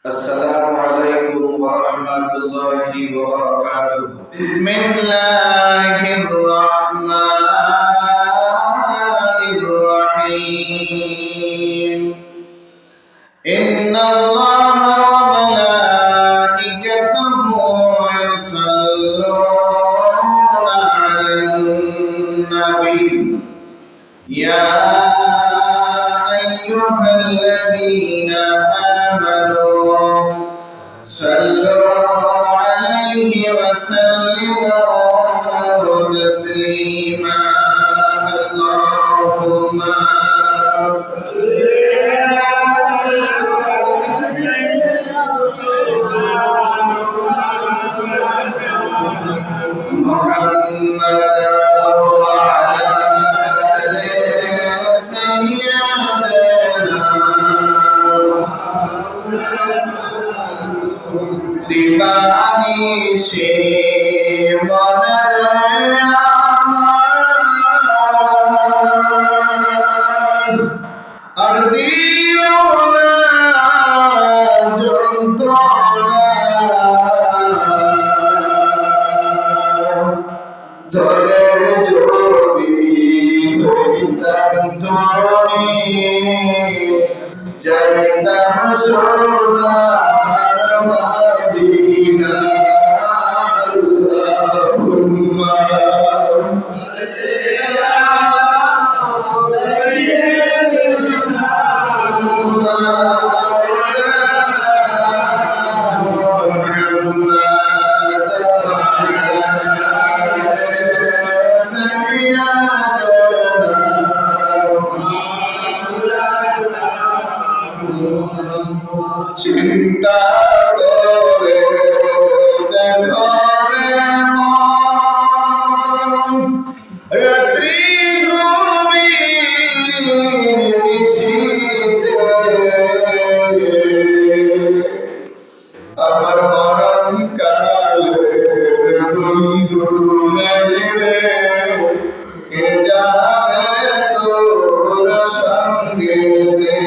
السلام عليكم ورحمة الله وبركاته. بسم الله الرحمن الرحيم. إن الله وملائكته يصلون على النبي يا أيها الذين آمنوا صلوا عليه وسلموا تسليما. اللهم محمد وعلى آل سيدنا দিবানিশি মনের আমার আর দিও না যন্ত্রণা দলের যোগী হইতাম ধরণী যাইতাম সোনার মদিনা। আল্লাহুম্মা চিন্তা করে দেখো রে মন, রাত্রি গভীর নিশীথে আমার মরণ কালে বন্ধু নাই রে, কে যাবে তোর সঙ্গে রে।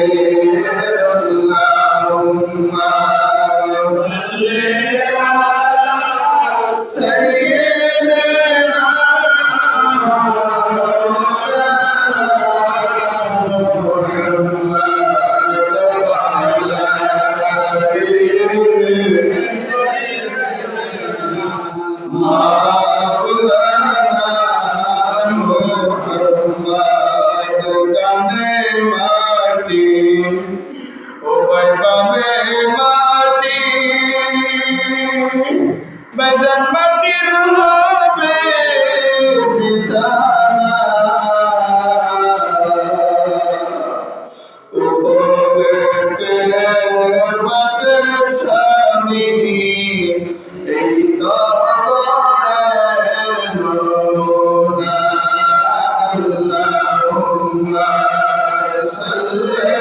বেদন মাটির হবে বিছানা, উপরেতে বাসের ছানি, এই কবরের নমুনা। আল্লাহুম্মা সাল্লি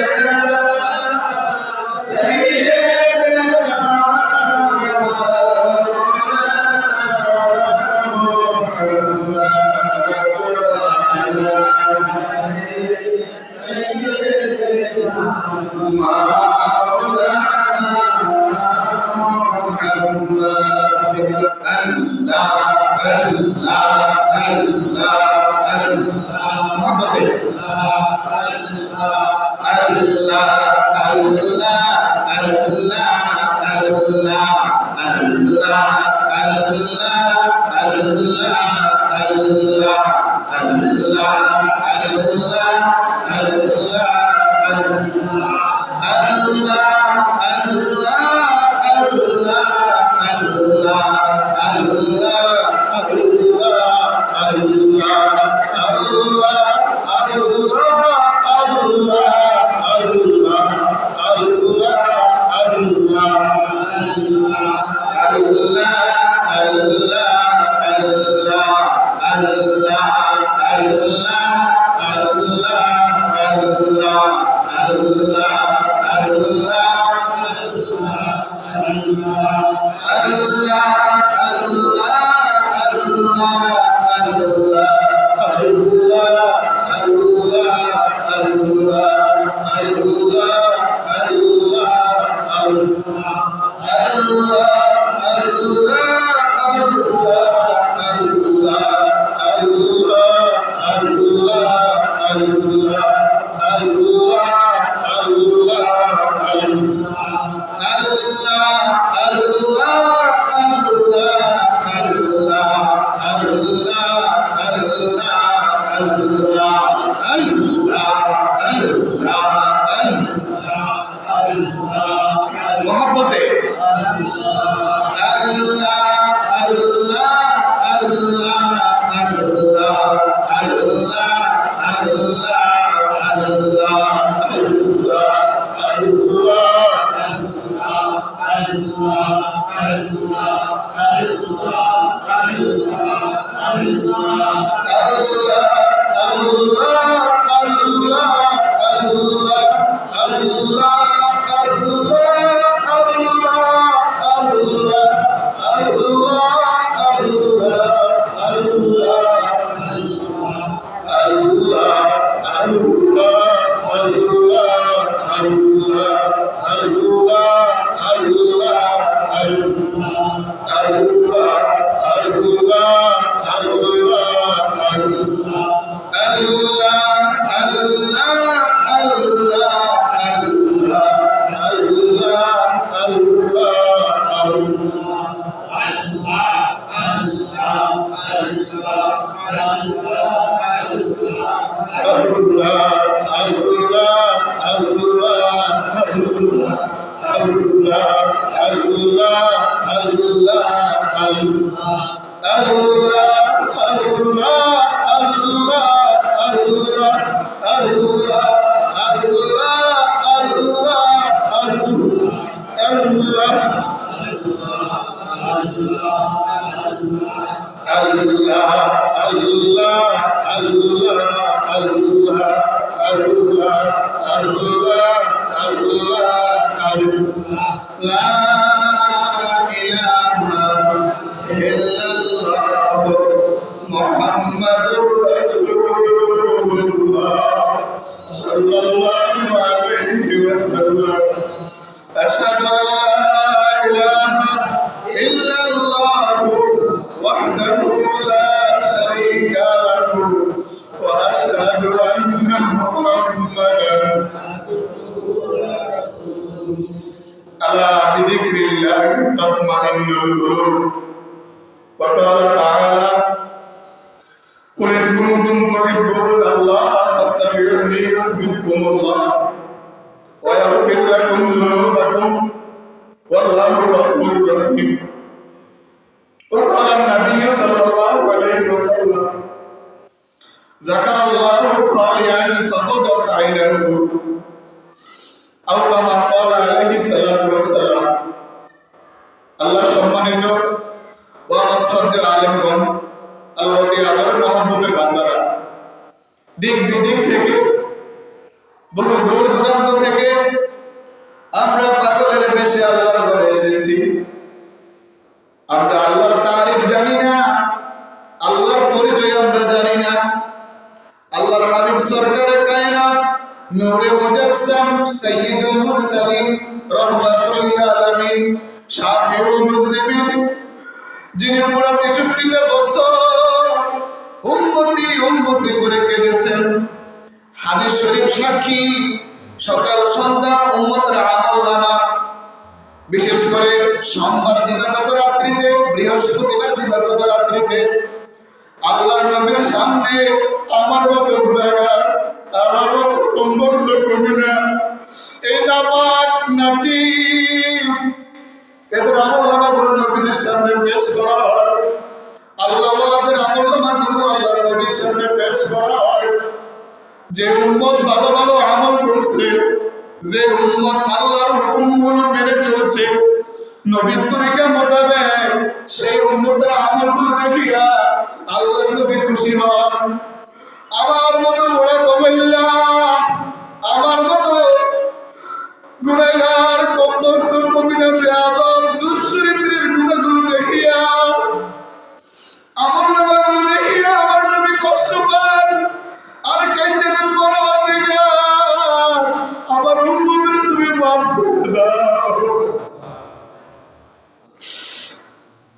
আমার উম্মতের তুমি মাফ করে দাও।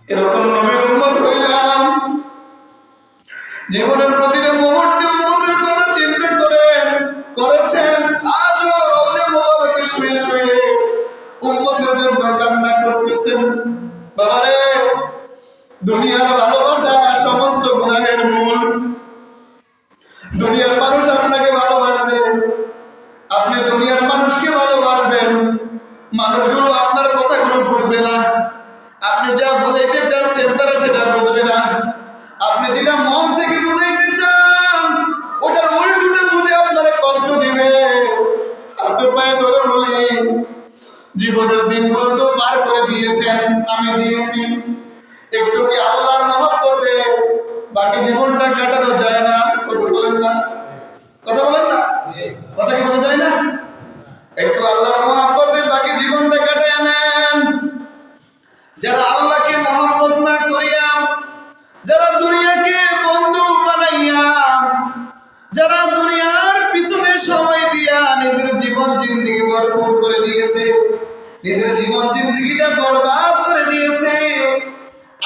এরকম নবীর উম্মত হইলাম। জীবনের প্রতিটা মুহূর্তে উম্মতের কথা চিন্তা করেছেন। আজও রওজা মুবারকে শুয়ে শুয়ে উম্মতের জন্য কান্না করতেছেন। বাবারে, দুনিয়ার ভালোবাসা সমস্ত গুনাহের মূল। দুনিয়ার মানুষ আপনাকে ভালোবাসবে, আপনি দুনিয়ার মানুষকে ভালোবাসবেন, মানুষগুলো আপনার কথাগুলো বুঝবে না। আপনি যা বুঝাইতে চাচ্ছেন তারা সেটা বুঝবে না। আপনি যেটা মন থেকে বুঝাইতে চান ওটার উল্টোটা বুঝে আপনারা কষ্ট দিবে। আপনি পায়ে ধরে বলি, জীবনের দিনগুলো তো পার করে দিয়েছেন, আমি দিয়েছি। একটু কি আল্লাহর মহব্বতে বাকি জীবনটা কাটানো যায় না? কথা বলেন না, কথা বলেন না, কথা কি বলা যায় না? একটু আল্লাহর মহব্বতে বাকি জীবনটা কাটায় নেন। যারা আল্লাহকে মহব্বত না করিয়া, যারা দুনিয়াকে বন্ধু বানাইয়া, যারা দুনিয়ার পিছনে সময় দিয়া নিজের জীবন জিন্দেগি ভরপুর করে দিয়েছে, নিজের জীবন জিন্দেগিটা বরবাদ করে দিয়েছে,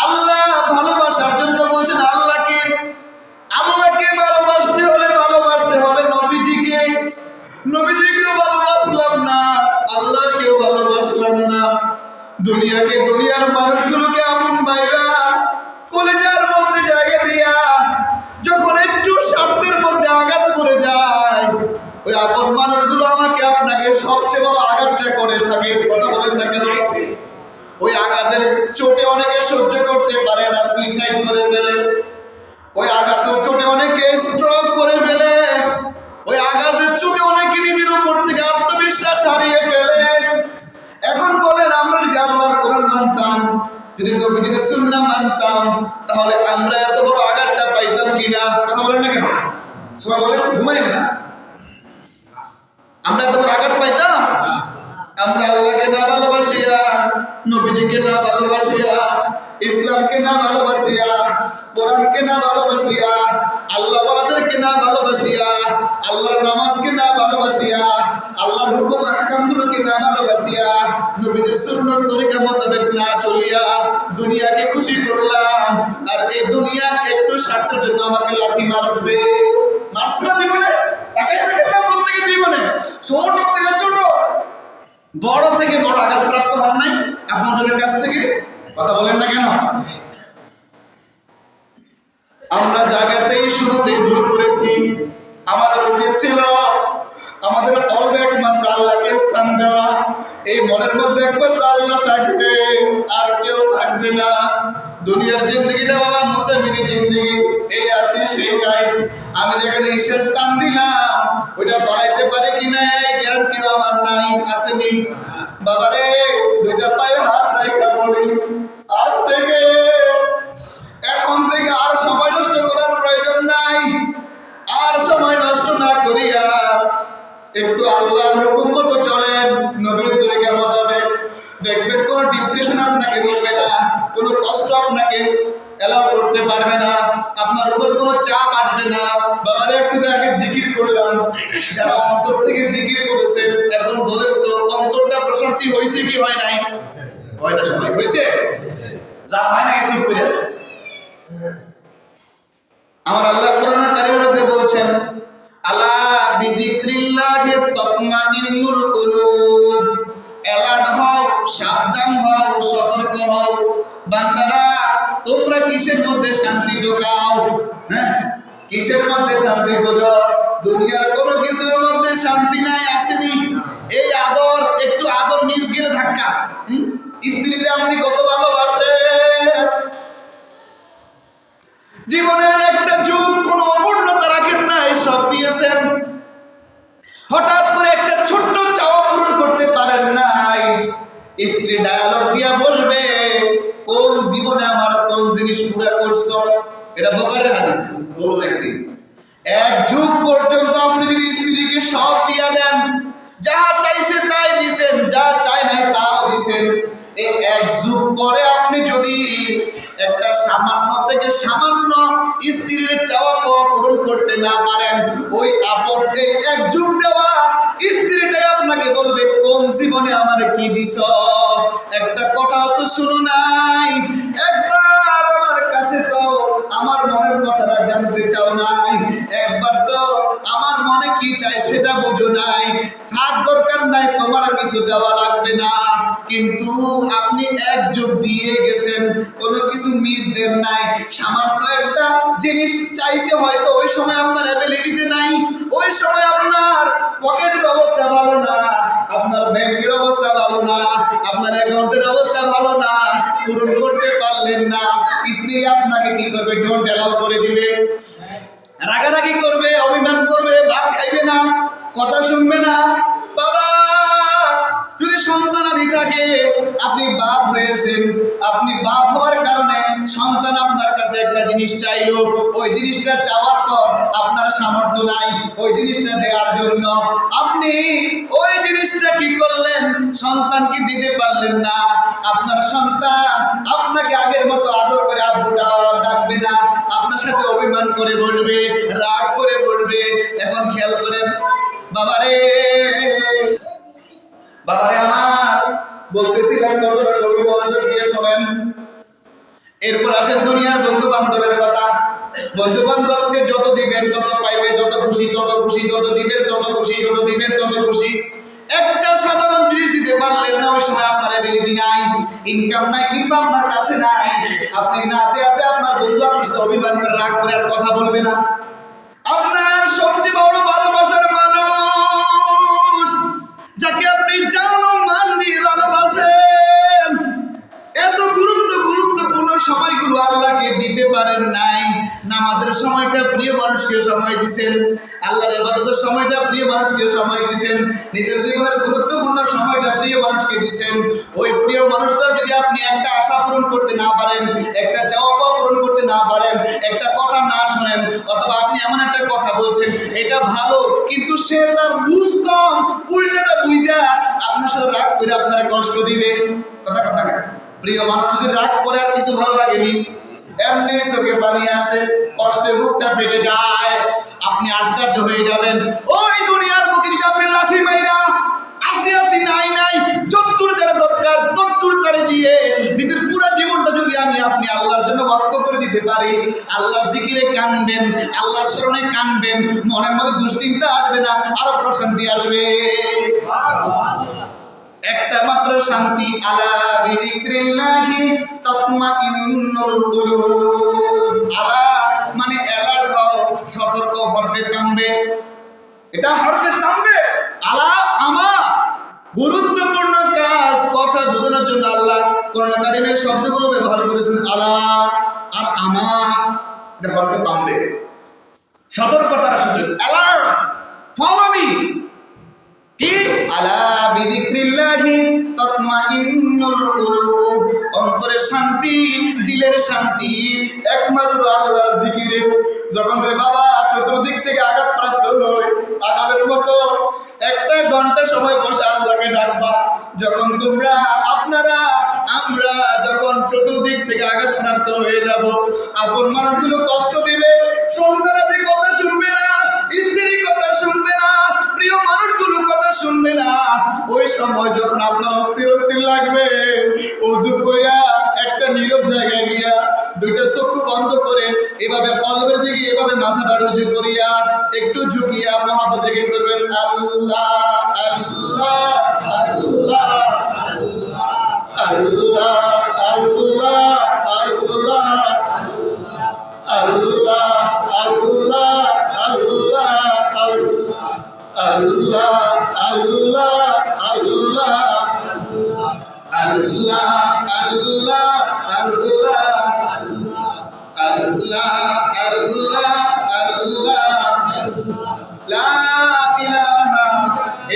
আল্লাহ ভালোবাসার জন্য বলছেন আল্লাহকে ভালোবাসতে হলে ভালোবাসতে হবে নবীজিকে। নবীজিকেও ভালোবাসলাম না, আল্লাহকেও ভালোবাসলাম না, দুনিয়াকে, দুনিয়ার মানুষগুলোকে আপন ভাইরা কলেজার মধ্যে জায়গা দিয়া যখন একটু স্বার্থের মধ্যে আঘাত পড়ে যায়, ওই আপন মানুষগুলো আমাকে আপনাকে সবচেয়ে বড় আঘাতটা করে থাকে। কথা বলেন না কেন? ওই আঘাতের চোটে অনেকে সহ্য করতে পারে না, সুইসাইড করে ফেলে। ওই আঘাতের চোটে অনেকে স্ট্রোক করে ফেলে। ওই আঘাতের চোটে অনেকে নিজের উপর থেকে আত্মবিশ্বাস হারিয়ে ফেলে। এখন বলেন, আমরা যদি আল্লাহর কোরআন মানতাম, যদি নবীজির সুন্নাহ মানতাম, তাহলে আমরা এত বড় আঘাতটা পাইতাম কিনা? কথা বলেন না কেন? সবাই বলেন, ঘুমাই না, আমরা এত বড় আঘাত পাইতাম? আমরা আল্লাহকে না ভালোবাসিয়া, নবীজিকে না ভালোবাসিয়া, ইসলামকে না ভালোবাসিয়া, কোরআনকে না ভালোবাসিয়া, আল্লাহ ওয়ালাদেরকে না ভালোবাসিয়া, আল্লাহর নামাজকে না ভালোবাসিয়া, আল্লাহর হুকুম আহকামগুলোকে না ভালোবাসিয়া, নবীজির সুন্নাত তরিকা মোতাবেক না চলিয়া দুনিয়াকে খুশি করলাম। আর এই দুনিয়া একটু স্বার্থের জন্য আমাকে লাথি মারবে। মাসরা জীবনে তাকাই দেখেন না, প্রত্যেকের জীবনে ছোট থেকে ছোট, বড় থেকে বড় আঘাত প্রাপ্ত হন নাই আপনাদের কাছ থেকে? কথা বলেন না কেন? আমরা জায়গাতেই শুরুতেই ভুল করেছি। আমাদের উচিত ছিল আমাদের অল্প একমাত্র আল্লাহকে স্থান দেওয়া। এই মনের মধ্যে একমাত্র আল্লাহ থাকবে, আর কেউ থাকবে না। দুনিয়ার জিন্দগিটা বাবা মুসাফিরি জিন্দগি, এই আসি সেই নাই। আমি যেখানে নিঃশ্বাস টান দিলাম ওইটা বাড়াইতে পারে কিনা এই গ্যারান্টিও আমার নাই। আসেনি বাবারে, দুইটা পায়ে হাত রাখা বলি, আজ থেকে, এখন থেকে আর সময় নষ্ট করার প্রয়োজন নাই। আর সময় নষ্ট না করিয়া একটু আল্লাহর হুকুম মতো চলেন, নবীর তরিকা মোতাবেক। দেখবেন কোনো ডিপ্রেশন আপনাকে ধরবে না, কোনো কষ্ট আপনাকে এলাও করতে পারবে না, আপনার উপর কোনো চাপ আসবে না। বাবারে, একটু আগে জিকির করলাম, যারা অন্তর থেকে জিকির করেছেন এখন বলেন তো অন্তরটা প্রশান্তি হয়েছে কি হয় নাই? হয় না? সবাই হয়েছে? যা হয় না এসব করে আমার আল্লাহ কোরআনের কারিমের মধ্যে বলছেন, আলা বিজিক্রিল্লাহি তাতমাইন্নুল কুলুব। অ্যালার্ট হও, সাবধান হও, সতর্ক হও বান্দারা। তোমরা কিসের মধ্যে শান্তি ঢোকাও? হ্যাঁ, কিসের মধ্যে শান্তি খোঁজো? দুনিয়ার কোনো কিছুর মধ্যে শান্তি নাই। আসেনি এই আদর, একটু আদর মিস গেলে ধাক্কা। স্ত্রীরা আপনি কত ভালোবাসেন, জীবনের একটা যুগ কোনো অপূর্ণতা রাখেন নাই, সব দিয়েছেন। হঠাৎ করে একটা ছোট্ট চাওয়া পূরণ করতে পারেন নাই। স্ত্রী ডায়ালগ দিয়া বসবে, কোন জীবনে আমার কোন জিনিস পুরা করছো? এটা বুখারীর হাদিস। বলবো একদিন, এক যুগ পর্যন্ত আপনি যদি স্ত্রীকে সব দিয়া দেন, যা চাইছে তাই দিছেন, যা চাই নাই তাও দিছেন, এই এক যুগ পরে আপনি যদি একটা সামান্য থেকে সামান্য স্ত্রীর চাওয়া পাওয়া পূরণ করতে না পারেন, ওই আপন এই এক যুগ দেওয়া স্ত্রীটাই আপনাকে বলবে, কোন জীবনে আমার কি দিছ? একটা কথা তো শুনো নাই, একবার নাই, থাক দরকার নাই, তোমার কিছু দেওয়া লাগবে না। কিন্তু আপনি এক যোগ দিয়ে গেছেন, কোনো কিছু মিস দেন নাই। সামান্য একটা জিনিস চাইছে, হয়তো ওই সময় আপনার অ্যাবিলিটিতে নাই, ওই সময় আপনার পকেটের অবস্থা ভালো না, আপনার ব্যাংকের অবস্থা ভালো না, আপনার অ্যাকাউন্টের অবস্থা ভালো না, পূরণ করতে পারলেন না। স্ত্রী আপনাকে কি করবে? ডোন্ট অ্যালাউ করে দিবে, রাগারাগি করবে, অভিমান করবে, ভাত খাইবে না, কথা শুনবে না। বাবা, যদি সন্তানাদি থাকে, আপনি বাপ হয়েছেন, আপনি বাপ হওয়ার কারণে সন্তান আপনার কাছে একটা জিনিস চাইলো, ওই জিনিসটা চাওয়ার পর আপনার সামর্থ্য নাই ওই জিনিসটা দেওয়ার জন্য, আপনি ওই জিনিসটা কি করলেন? সন্তানকে দিতে পারলেন না। আপনার সন্তান আপনাকে আগের মতো আদর করে আব্বুটা ডাকবে না, আপনার সাথে অভিমান করে বলবে, রাগ করে বলবে। এখন খেয়াল করেন, বাবারে বাবারে আমার বলতেছিলাম কতটা গভীর মনোযোগ দিয়ে শোনেন। এরপর আসেন দুনিয়ার বন্ধু বান্ধবের কথা। বন্ধু বান্ধবকে যত দিবেন তত পাইবে, যত খুশি তত খুশি, যত দিবেন তত খুশি, যত দিবেন তত খুশি। একটা সাধারণ জিনিস দিতে পারলেন না, ওই সময় আপনার অ্যাবিলিটি নাই, ইনকাম নাই, কিংবা আপনার কাছে নাই, আপনি না দেয়াতে আপনার বন্ধু আপনার সাথে অভিমান করে, রাগ করে আর কথা বলবে না। আপনার সবচেয়ে বড় ভালোবাসার মানুষ, যাকে আপনি জান ও মান দিয়ে ভালোবাসেন, এত গুরুত্বপূর্ণ সময়গুলো আল্লাহকে দিতে পারেন নাই। নামাজের সময়টা প্রিয় মানুষকে সময় দিছেন, আল্লাহর ইবাদতের সময়টা প্রিয় মানুষকে সময় দিছেন, নিজের জীবনের গুরুত্বপূর্ণ সময়টা প্রিয় মানুষকে দিছেন। ওই প্রিয় মানুষটা যদি আপনি একটা আশা পূরণ করতে না পারেন, একটা চাওয়া পাওয়া পূরণ করতে না পারেন, একটা কথা না শোনেন, অথবা আপনি এমন একটা কথা বলছেন এটা ভালো, কিন্তু সে তার বুঝ কম, উল্টাটা বুঝা আপনার সাথে রাগ করে আপনার কষ্ট দিবে। কথা কথা প্রিয় মানুষ যদি রাগ করে আর কিছু ভালো লাগেনি, এমনি চোখে পানি আসে, কষ্টে বুকটা ফেটে যায়, আপনি আশ্চর্য হয়ে যাবেন। ওই দুনিয়ার বুকে যদি আপনি লাথি মাইরা আসি নাই যতদূর যারা দরকার ততদূর তারে দিয়ে নিজের পুরো জীবনটা যদি আপনি আল্লাহর জন্য ওয়াক্ফ করে দিতে পারি, আল্লাহর জিকিরে কানবেন, আল্লাহর স্মরণে কানবেন, মনের মধ্যে দুশ্চিন্তা আসবে না, আরো প্রশান্তি আসবে। একটা মাত্র শান্তি, আলা বিযিকরিল্লাহি তাতমাইন্নুল কুলুব। আলা মানে অ্যালার্ট হও, সতর্ক, হরফে তামবে, এটা হরফে তামবে। আলা আমা, গুরুত্বপূর্ণ কাজ, কথা বোঝানোর জন্য আল্লাহ কোরআন কারীমের শব্দগুলো ব্যবহার করেছেন, আলা আর আমা, এটা হরফে তামবে, সতর্কতার সুযোগ, অ্যালার্ট, ফলো মি। কি? আলা বিযিকরিল্লাহি তাতমাইন্নুল কুলুব, অন্তরের শান্তি, দিলের শান্তি একমাত্র আল্লাহর জিকিরে। যখন রে বাবা চতুর্দিক থেকে আঘাত প্রাপ্ত হয়, আঘাতের মতো একটা ঘন্টা সময় বসে আল্লাহকে ডাকবা। যখন তোমরা, আপনারা, আমরা যখন চতুর্দিক থেকে আঘাত প্রাপ্ত হয়ে যাব, আপন মানুষগুলো কষ্ট দিবে, সন্তানাদি কথা শুনবে না, স্ত্রী কথা শুনবে না, প্রিয় মানুষগুলো কথা শুনবে না, ওই সময় যখন আপনার অস্থির লাগবে, ওযু কইরা একটা নীরব জায়গায় গিয়া দুইটা চক্ষু বন্ধ করে এভাবে কলবের দিকে এভাবে মাথাটা রুজু করিয়া একটু ঝুঁকিয়া মহব্বত থেকে করবেন, আল্লাহ আল্লাহ আল্লাহ আল্লাহ আল্লাহ আল্লাহ আল্লাহ আল্লাহ আল্লাহ আল্লাহ আল্লাহ আল্লাহ আল্লাহ আল্লাহ আল্লাহ আল্লাহ আল্লাহ আল্লাহ লা ইলাহা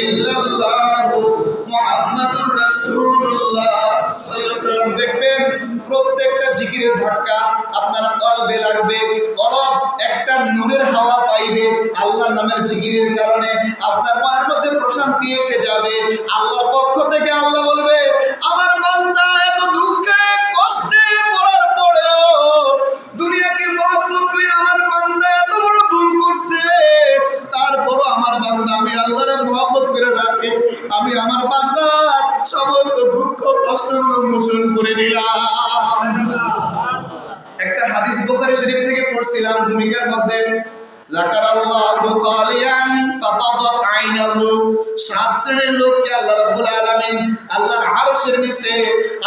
ইল্লাল্লাহ মুহাম্মাদুর রাসূলুল্লাহ সাল্লাল্লাহু আলাইহি ওয়াসাল্লাম। দেখবেন প্রত্যেকটা জিকিরের ধাক্কা আপনার কলবে লাগবে, কলব একটা নূরের হাওয়া পাইবে। আল্লাহর নামের জিকিরের কারণে আপনার মনের মধ্যে প্রশান্তি এসে যাবে। আল্লাহর পক্ষ থেকে আল্লাহ বলবে, আমার বান্দা এত দুঃখে কষ্টে পড়ার পরেও দুনিয়াকে মহব্বত করে আমার বান্দা এত বড় ভুল করছে, তারপরও আমার বান্দা আমি আল্লাহরে মহব্বত করে ডাকে, আমি আমার বান্দার সমস্ত দুঃখ কষ্টগুলো মোচন করে দিলাম। একটা হাদিস বুখারী শরীফ থেকে পড়ছিলাম ভূমিকার মধ্যে, যাকারাল্লাহু খালিয়ান ফাফাদাত আইনাহু, 7 শ্রেণীর লোককে আল্লাহ রাব্বুল আলামিন আল্লাহর আরশের নিচে,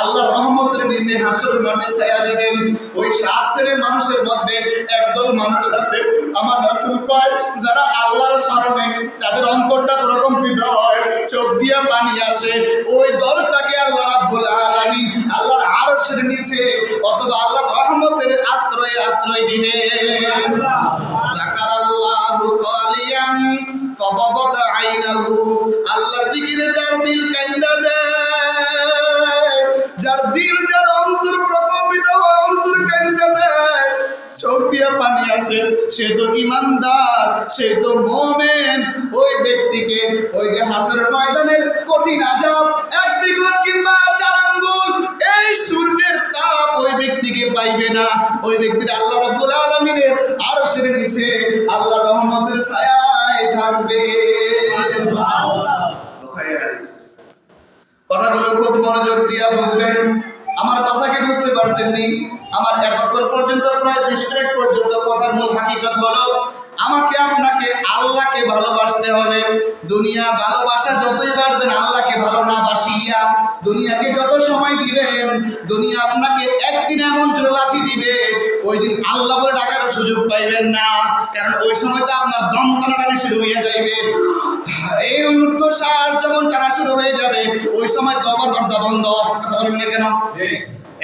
আল্লাহর রহমতের নিচে হাসরের মাঠে ছায়া দিবেন। ওই 7 শ্রেণীর মানুষের মধ্যে একদল মানুষ আছে, আমার রাসূল কয়, যারা আল্লাহর শরণে তাদের অন্তরটা প্রকম্পিত হয়, চোখ দিয়ে পানি আসে, ওই দলটাকে আল্লাহ রাব্বুল আলামিন আল্লাহর আরশের নিচে অথবা আল্লাহর রহমতের আশ্রয় দিবেন। যাকারাল্লাহু খালিয়ান ফাফাদাত আইনাহু, আল্লাহর জিকিরে যার দিল কান্দা দেয়, যার দিল, যার অন্তর প্রকম্পিত হয়, অন্তর কান্দা দেয়, চোখ দিয়ে পানি আসে, সে তো ইমানদার, সে তো মুমিন। ওই ব্যক্তিকে ওই যে হাসরের ময়দানের কঠিন আযাব, 1 বিঘত কিংবা 4 আঙ্গুল এই সূর্যের তাপ ওই ব্যক্তিকে পাইবে না। ওই ব্যক্তির আল্লাহ রাব্বুল আলামিনের আরশের নিচে আল্লাহর রহমতের ছায়ায় থাকবে। বুখারীর হাদিস। কথাগুলো খুব মনোযোগ দিয়ে বুঝবেন। আমার কথা কি বুঝতে পারছেন নি? আমার এতক্ষণ পর্যন্ত প্রায় 20 মিনিট পর্যন্ত কথার মূল হাকিকত হলো, আমাকে আপনাকে আল্লাহকে ভালোবাসতে হবে। দুনিয়া ভালোবাসা যতই বাড়বেন, আল্লাহকে ভালো না বাসিয়া দুনিয়াকে যত সময় দিবেন, দুনিয়া আপনাকে একদিন এমন জোরে লাথি দিবে, ওই দিন আল্লাহ বলে ডাকারও সুযোগ পাইবেন না। কারণ ওই সময় তো আপনার দম টানাটানি শুরু হয়ে যাইবে। এই উর্ধ্বশ্বাস যখন টানা শুরু হয়ে যাবে, ওই সময় তওবার দরজা বন্ধ। কথা বলেন না কেন?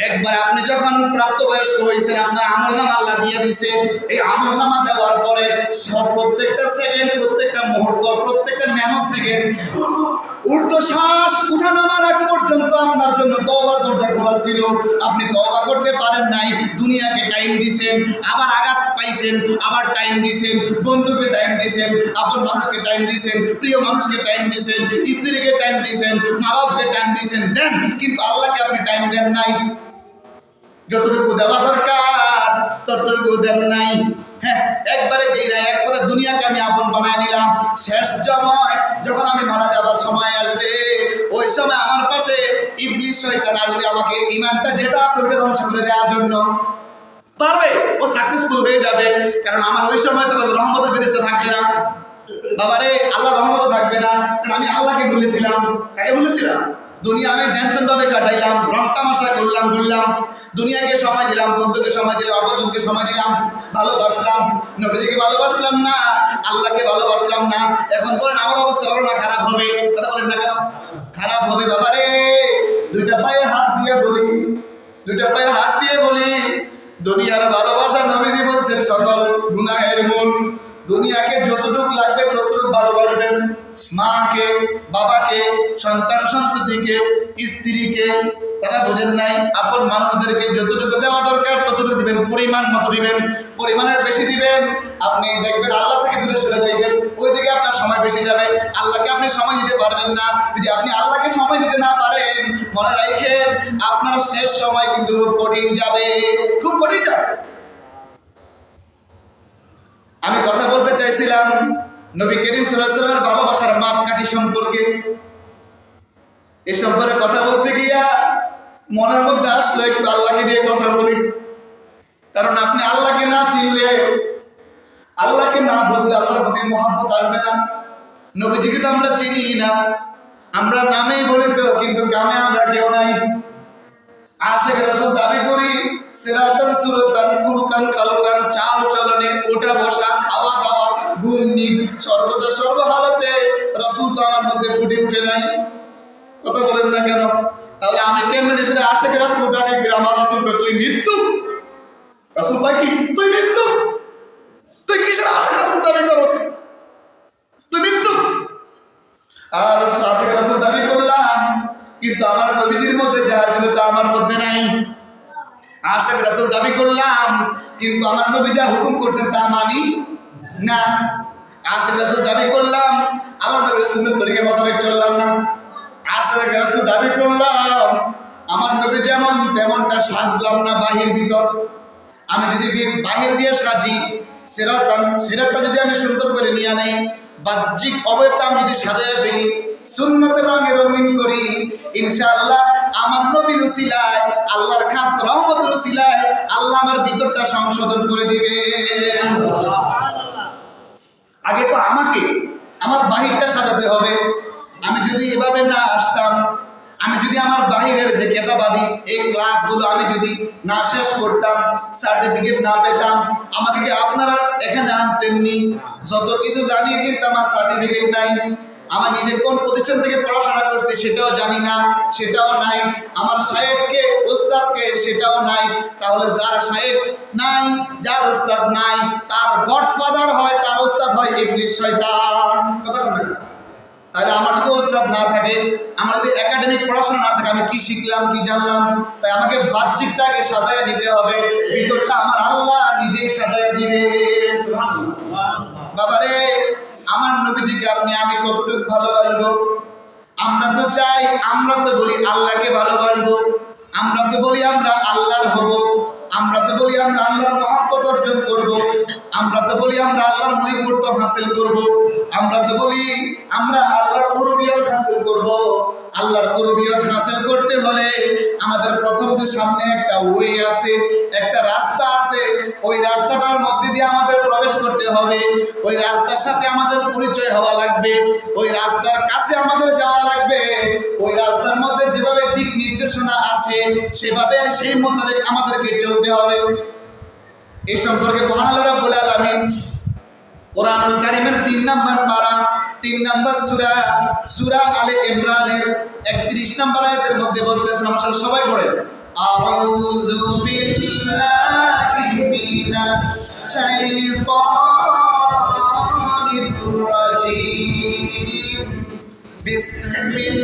একবার আপনি যখন প্রাপ্তবয়স্ক হয়েছেন, আপনার আমলনামা আল্লাহ দিয়ে দিছে। এই আমলনামা দেওয়ার পরে প্রত্যেকটা সেকেন্ড, প্রত্যেকটা মুহূর্ত, প্রত্যেকটা ন্যানো সেকেন্ড ঊর্ধ্বশ্বাস উঠানামার আগ পর্যন্ত আপনার জন্য তওবার দরজা খোলা ছিল। আপনি তওবা করতে পারেন নাই, দুনিয়াকে টাইম দিছেন, আবার আঘাত পাইছেন, আবার টাইম দিছেন, বন্ধুকে টাইম দিছেন, আপন মানুষকে টাইম দিছেন, প্রিয় মানুষকে টাইম দিছেন, স্ত্রীকে টাইম দিছেন, মা বাপকে টাইম দিছেন, দেন, কিন্তু আল্লাহকে আপনি টাইম দেন নাই। যতটুকু দেওয়া দরকার ততটুকু দেন নাই। হ্যাঁ, একবারে দেই না, এক কথা দুনিয়াকে আমি আপন বানায় নিলাম। শেষ সময় যখন আমি মারা যাবার সময় আসবে, ওই সময় আমার পাশে ইবলিস শয়তান আসবে, আমাকে ইমানটা যেটা আছে ওটা ধ্বংস করে দেওয়ার জন্য। পারবে, ও সাকসেসফুল হয়ে যাবে, কারণ আমার ওই সময় তো রহমতের বিদেশে থাকবে না। বাবারে, আল্লাহ রহমত থাকবে না, কারণ আমি আল্লাহকে বলেছিলাম। কাকে বলেছিলাম? দুনিয়া আমি জানতেন ভাবে কাটাইলাম, রং তামাশা করলাম, ঘুরলাম, দুনিয়াকে সময় দিলাম, বন্ধুকে সময় দিলাম, আপনজনকে সময় দিলাম, ভালোবাসলাম, নবীজিকে ভালোবাসলাম না, আল্লাহকে ভালোবাসলাম না। এখন বলেন আমার অবস্থা ভালো না খারাপ হবে? কথা বলেন না কেন? খারাপ হবে। বাবারে, দুইটা পায়ে হাত দিয়ে বলি, দুনিয়ার ভালোবাসা, নবীজি বলছেন সকল গুনাহের মূল। দুনিয়াকে যতটুকু লাগবে ততটুকু ভালোবাসবেন। মাকে, বাবাকে, সন্তান সন্ততিকে, স্ত্রীকে, কথা বোঝেন নাই, আপন মানুষদেরকে যতটুকু দেওয়া দরকার ততটুকু দিবেন, পরিমাণ মতো দিবেন। পরিমাণের বেশি দিবেন, আপনি দেখবেন আল্লাহ থেকে দূরে সরে যাইবেন, ওইদিকে আপনার সময় বেশি যাবে। আল্লাহকে আপনি সময় দিতে পারবেন না। যদি আপনি আল্লাহকে সময় দিতে না পারেন, মনে রাখেন আপনার শেষ সময় কিন্তু খুব কঠিন যাবে, খুব কঠিন যাবে। আমি কথা বলতে চাইছিলাম নবী করিম সাল্লাল্লাহু আলাইহি ওয়াসাল্লামের ভালোবাসার মাপকাঠি সম্পর্কে। এই সম্পর্কে কথা বলতে গিয়া মনের মধ্যে আসলো একটু আল্লাহকে নিয়ে কথা বলি। কারণ আপনি আল্লাহকে না চিনলে, আল্লাহকে না বুঝলে আল্লাহর প্রতি মহব্বত আসবে না। নবীজিকে তো আমরা চিনি না, আমরা নামেই বলি তো, কিন্তু কামে আমরা কেউ নাই। আশিক রাসূল দাবি করি, সিরাতান সুরাতান খুলকান খালকান, চাল চলনে, ওঠা বসা, খাওয়া দাওয়া, ঘুম নিদ, সর্বদা সর্বহালতে রাসূল তো আমার মধ্যে ফুটে উঠে নাই। কথা বলেন না কেন? তাহলে আমি কেমন নিজের আশিক রাসূল দাবি করি, আমার রাসূলকে তুই মৃত্যু? রাসূল ভাই কি তুই মৃত্যু? তুই কিসের আশিক রাসূল দাবি করছ? তুই মৃত্যু। আর আশিক রাসূল দাবি করলাম, কিন্তু আমার নবীজির মধ্যে যা ছিল তা আমার মধ্যে নাই। আশিক রাসূল দাবি করলাম, কিন্তু আমার নবী যা হুকুম করছেন তা মানি না। আশিক রাসূল দাবি করলাম, আমার নবীর সুন্নাত তরিকা মোতাবেক চললাম না। আশিক রাসূল দাবি করলাম, আমার নবী যেমন তেমনটা সাজলাম না বাহির ভিতর। আমি যদি বাহির দিয়ে সাজি, সিরাতটা যদি আমি সুন্দর করে নিয়ে নেই, বাহ্যিক অবয়বটা আমি যদি সাজায় ফেলি, সুন্নতের রঙে রঙিন করি, ইনশাআল্লাহ আমার নবীর উসিলায়, আল্লাহর খাস রহমতের উসিলায় আল্লাহ আমার ভিতরটা সংশোধন করে দিবেন। আগে তো আমাকে আমার বাহিরটা সাজাতে হবে। আমি যদি এভাবে না আসতাম, আমি যদি আমার বাহিরের যে কেতাবাদি এই ক্লাসগুলো আমি যদি না শেষ করতাম, সার্টিফিকেট না পেতাম, আমাকে কি আপনারা এখানে আনতেননি? যত কিছু জানিয়ে কিন্তু আমার সার্টিফিকেট নাই, আমার নিজে কোন প্রতিষ্ঠান থেকে পড়াশোনা করছি সেটাও জানি না, সেটাও নাই, আমার সাহেবকে ওস্তাদকে সেটাও নাই। তাহলে যার সাহেব নাই, যার ওস্তাদ নাই, তার গডফাদার হয়, তার ওস্তাদ হয় ইবলিস শয়তান। কথা বলেন না? তাহলে আমার যদি ওস্তাদ না থাকে, আমার যদি একাডেমিক পড়াশোনা না থাকে, আমি কি শিখলাম, কি জানলাম? তাই আমাকে বাহ্যিকটাকে সাজায় নিতে হবে, ভিতরটা আমার আল্লাহ নিজেই সাজায় দিবে। বাবারে, আমার নবীজিকে আমি কতটুকু ভালোবাসবো? আমরা তো চাই, আমরা তো বলি আল্লাহকে ভালোবাসবো, আমরা তো বলি আমরা আল্লাহর হব, আমরা তো বলি আমরা আল্লাহর মহব্বত অর্জন করব, আমরা তো বলি আমরা আল্লাহর নৈকট্য হাসিল করব, আমরা তো বলি আমরা আল্লাহর কুরবিয়ত হাসিল করব। আল্লাহর কুরবিয়ত হাসিল করতে হলে আমাদের প্রথম যে সামনে একটা ওয়ে আছে, একটা রাস্তা আছে, ওই রাস্তাটার মধ্যে দিয়ে আমাদের প্রবেশ করতে হবে, ওই রাস্তার সাথে আমাদের পরিচয় হওয়া লাগবে, ওই রাস্তার কাছে আমাদের যাওয়া লাগবে, ওই রাস্তার মধ্যে যেভাবে দিক নির্দেশনা আছে সেভাবে সেই মোতাবেক আমাদেরকে চলতে হবে। এই সম্পর্কে মহান আল্লাহ রাব্বুল আলামিন কোরআনুল কারীমের 3 নম্বর পারা 3 নম্বর সূরা আলে ইমরানের 31 নম্বর আয়াতের মধ্যে বলতেছেন, আমার সাথে সবাই পড়েন, আউযু বিল্লাহি মিনাশ শাইতানির রাজীম বিসমিল্লাহির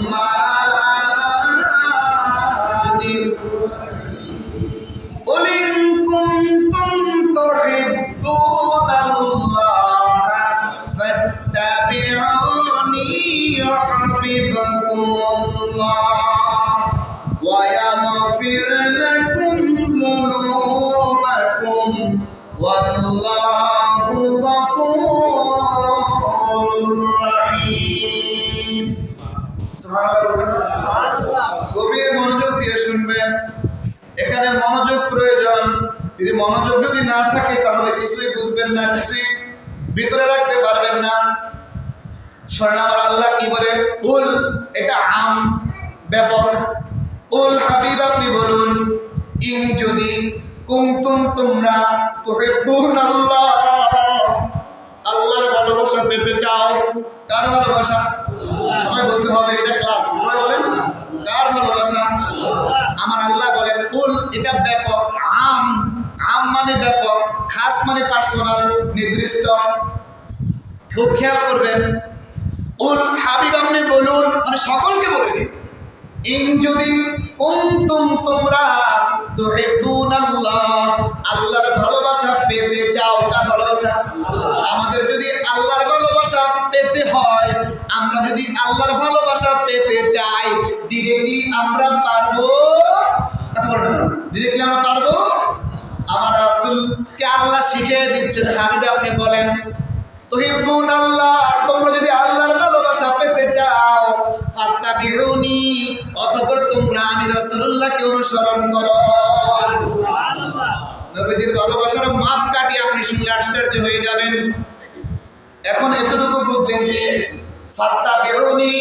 রাহমানির قل إن كنتم تحبون الله فاتبعوني يحببكم الله ويغفر لكم ذنوبكم والله غفور رحيم। সুবহানাল্লাহ। গভীর মনোযোগ দিয়ে শুনবেন, এখানে মনোযোগ প্রয়োজন। যদি মনোযোগ যদি না থাকে তাহলে কিছুই বুঝবেন না, কিছুই ভিতরে রাখতে পারবেন না। শোনেন আমার আল্লাহ কি বলে, উল, এটা আম, ব্যাপক। উল হাবিব আপনি বলুন, ইন যদি, কুনতুম তোমরা, তুহিব্বুন আল্লাহ, আল্লাহর ভালোবাসা পেতে চাও। কার ভালোবাসা? সবাই বলতে হবে, এটা ক্লাস, সবাই বলেন কার ভালোবাসা? আমার আল্লাহ বলেন কুল, এটা ব্যাপক। আম, আম মানে ব্যাপক, খাস মানে পার্সোনাল, নির্দিষ্ট। খুব খেয়াল করবেন, উল হাবিব আপনি বলুন মানে সকলকে বলে দিন। ইন যদি, কুনতুম তোমরা, তুহিব্বুনাল্লাহ, আল্লাহর ভালোবাসা পেতে চাও। কার ভালোবাসা? আমাদের যদি আল্লাহর ভালোবাসা পেতে হয়, আমরা যদি আল্লাহর ভালোবাসা পেতে চাই, ডিরেক্টলি আমরা পারবো? কথা বলেন, ডিরেক্টলি আমরা পারবো? আমার রাসূলকে আল্লাহ শিখিয়ে দিচ্ছেন, হাবিব আপনি বলেন তুহিব্বুনাল্লাহ, তোমরা যদি আল্লাহর ভালোবাসা পেতে চাও, ফাত্তাবিউনি, অতঃপর তোমরা আমি রাসূলুল্লাহকে অনুসরণ করো। সুবহানাল্লাহ। নবীজির ভালোবাসার মাপকাঠি আপনি শুনলে আশ্চর্য হয়ে যাবেন। এখন এতটুকু বুঝলেন কি? ফাত্তাবিউনি,